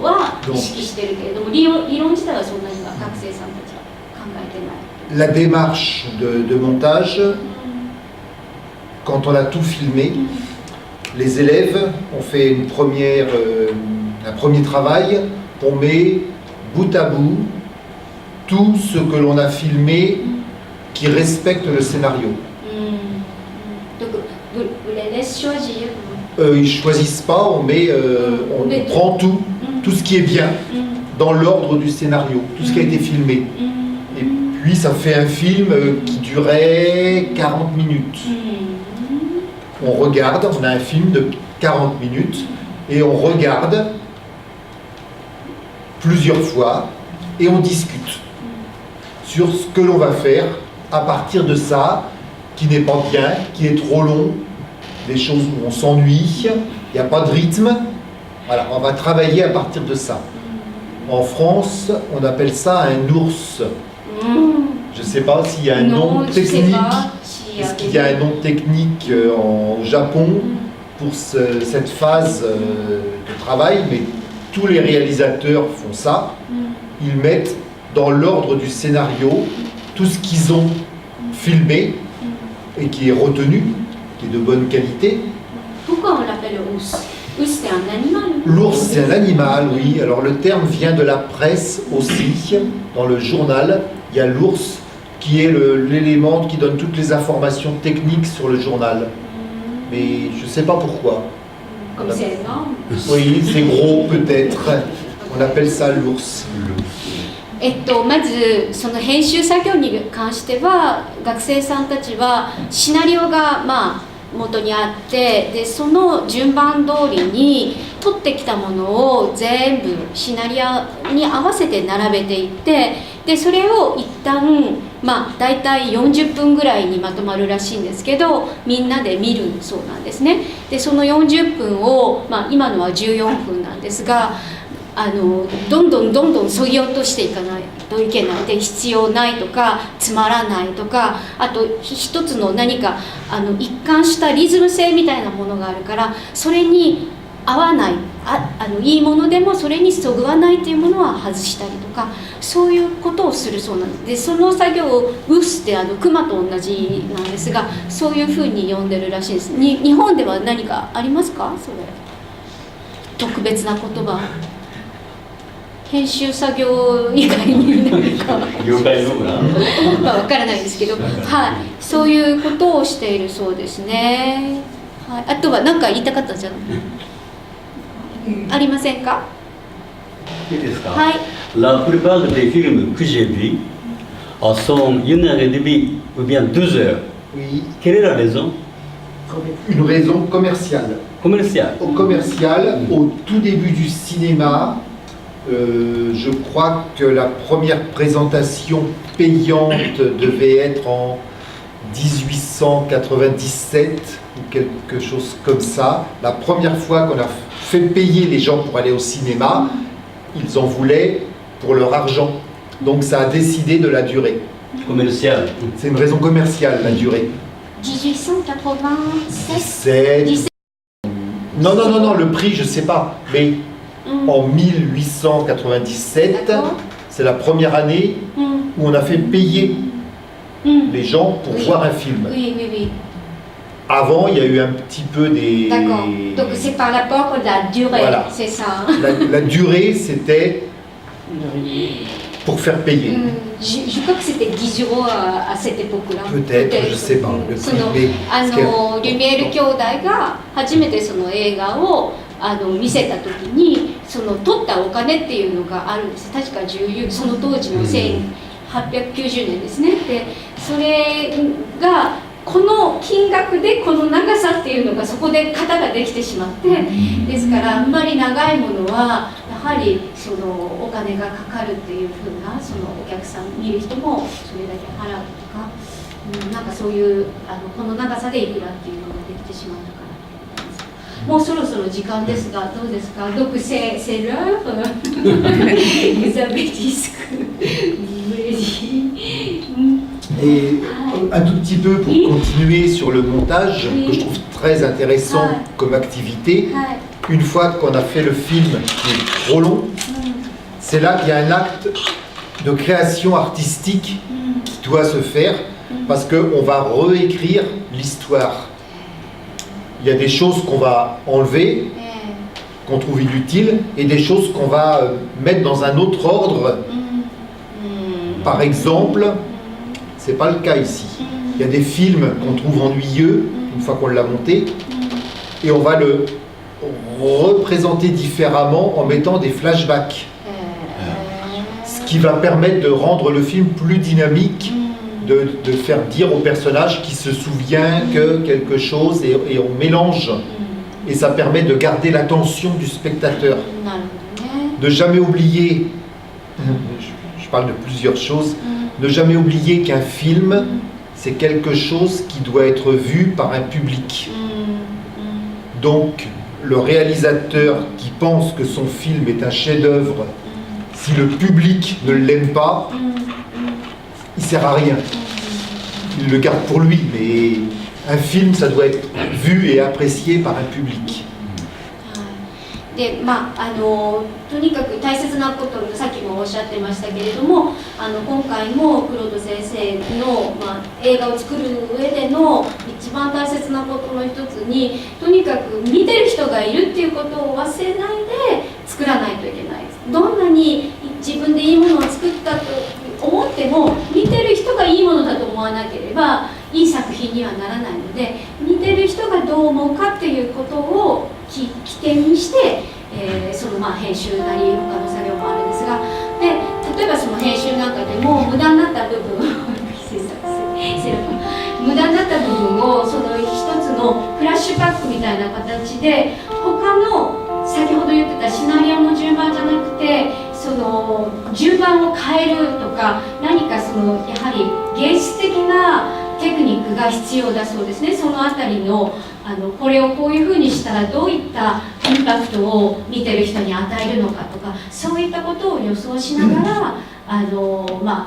は意識してるけれども、理論自体はそんなに学生さんたちは考えてない。La démarche de montage, quand on a tout filmé, les élèves ont fait un premier travail, on met bout à bout tout ce que l'on a filmé qui respecte le scénario. Donc, vous les laissez choisir? Ils ne choisissent pas, on prend tout ce qui est bien dans l'ordre du scénario, tout ce qui a été filmé. Et puis ça fait un film qui durait 40 minutes. On regarde, on a un film de 40 minutes et on regarde plusieurs fois et on discute sur ce que l'on va faire à partir de ça, qui n'est pas bien, qui est trop long, des choses où on s'ennuie, il n'y a pas de rythme. Voilà, on va travailler à partir de ça. En France, on appelle ça un ours. Je ne sais pas s'il y a un nom technique. Est-ce qu'il y a un nom technique au Japon pour cette phase de travail? Mais tous les réalisateurs font ça. Ils mettent dans l'ordre du scénario tout ce qu'ils ont filmé et qui est retenu, qui est de bonne qualité. Pourquoi on l'appelle ours? L'ours, c'est un animal. L'ours, c'est un animal, oui. Alors le terme vient de la presse aussi. Dans le journal, il y a l'ours qui est l'élément qui donne toutes les informations techniques sur le journal. Mais je ne sais pas pourquoi. Comme c'est énorme. Oui, c'est gros peut-être. On appelle ça l'ours. まずその編集作業に関しては、学生さんたちはシナリオが元にあって、でその順番通りに取ってきたものを全部シナリオに合わせて並べていって、でそれを一旦だいたい40分ぐらいにまとまるらしいんですけど、みんなで見るそうなんですね。でその40分を、今のは14分なんですが、どんどん削ぎ落としていかないといけない。で必要ないとかつまらないとか、あと一つの何か一貫したリズム性みたいなものがあるから、それに合わない、いいものでもそれにそぐわないというものは外したりとか、そういうことをするそうなんです。でその作業をウースってクマと同じなんですが、そういうふうに呼んでるらしいです。日本では何かありますか？それ特別な言葉。編集作業以外に何か業界のなわからないんですけど、はい、そういうことをしているそうですね。はい、あとは何か言いたかったんじゃないありませんか？いいですか？はい。La plupart des films que j'ai vus sont 1h30 ou bien 2 heures. Oui. Quelle est la raison? Une raison commerciale. Commerciale. Au tout début du cinéma, je crois que la première présentation payante devait être en 1897 ou quelque chose comme ça. La première fois qu'on a fait payer les gens pour aller au cinéma, ils en voulaient pour leur argent. Donc ça a décidé de la durée. Commerciale. C'est une raison commerciale, la durée. 1887 17. Non, le prix, je sais pas. Mais en 1897, c'est la première année où on a fait payer les gens pour voir un film. Oui. Avant, il y a eu un petit peu des... D'accord. Donc c'est par rapport à la durée, Voilà. c'est ça. La durée, c'était pour faire payer. Je crois que c'était 10 euros à cette époque-là. Peut-être, je sais pas. Le prix, mais ce qu'elle- リュミエール兄弟が初めてその映画を見せた時にその取ったお金っていうのがあるんです。確かその当時の1890年ですね。でそれがこの金額でこの長さっていうのがそこで型ができてしまって、ですからあんまり長いものはやはりそのお金がかかるっていうふうなそのお客さん見る人もそれだけ払うとか、なんかそういうこの長さでいくらっていうのができてしまったから。もうそろそろ時間ですがどうですか？Donc c'est l'heure. Vous avez dit ce que vous voulez dire. Et un tout petit peu pour continuer sur le montage, que je trouve très intéressant comme activité, une fois qu'on a fait le film qui est trop long, c'est là qu'il y a un acte de création artistique qui doit se faire, parce qu'on va réécrire l'histoire. Il y a des choses qu'on va enlever, qu'on trouve inutiles, et des choses qu'on va mettre dans un autre ordre. Par exemple, c'est pas le cas ici. Il y a des films qu'on trouve ennuyeux une fois qu'on l'a monté, et on va le représenter différemment en mettant des flashbacks. Ce qui va permettre de rendre le film plus dynamique, de faire dire au personnage qu'il se souvient que quelque chose, et on mélange. Et ça permet de garder l'attention du spectateur. De jamais oublier, je parle de plusieurs choses, ne jamais oublier qu'un film, c'est quelque chose qui doit être vu par un public. Donc, le réalisateur qui pense que son film est un chef-d'œuvre, si le public ne l'aime pas, il ne sert à rien. Il le garde pour lui, mais un film, ça doit être vu et apprécié par un public. でとにかく大切なことをさっきもおっしゃってましたけれども今回も黒戸先生の、映画を作る上での一番大切なことの一つにとにかく見てる人がいるっていうことを忘れないで作らないといけないです。どんなに自分でいいものを作ったと思っても見てる人がいいものだと思わなければいい作品にはならないので見てる人がどう思うかっていうことを起点にして、その編集なり他の作業もあるんですがで例えばその編集なんかでも無駄になった部分無駄になった部分をその一つのフラッシュバックみたいな形で他の先ほど言ってたシナリオの順番じゃなくてその順番を変えるとか何かそのやはり芸術的なテクニックが必要だそうですね。そのあたりのこれをこういうふうにしたらどういったインパクトを見てる人に与えるのかとかそういったことを予想しながら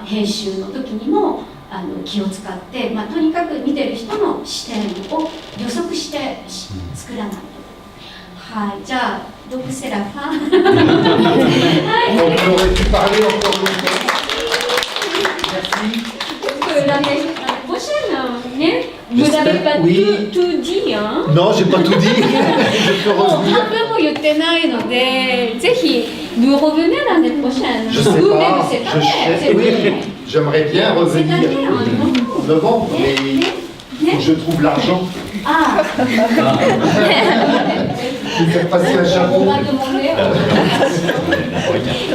編集の時にも気を使って、とにかく見てる人の視点を予測して作らないと。はい、じゃあDonc c'est la fin. On aurait pu parler encore longtemps. Merci. Vous n'avez pas tout dit, hein? Non, j'ai pas tout dit. Je peux revenir. ってないので、ぜひnous revenez l'année prochaine. Je sais Ou même pas, cette année. oui, j'aimerais bien revenir en novembre, mais il faut que je trouve l'argent. Ah. Je vais faire passer un chapeau. On va demander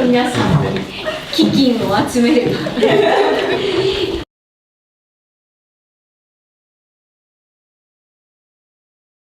皆さんに基金を集めれば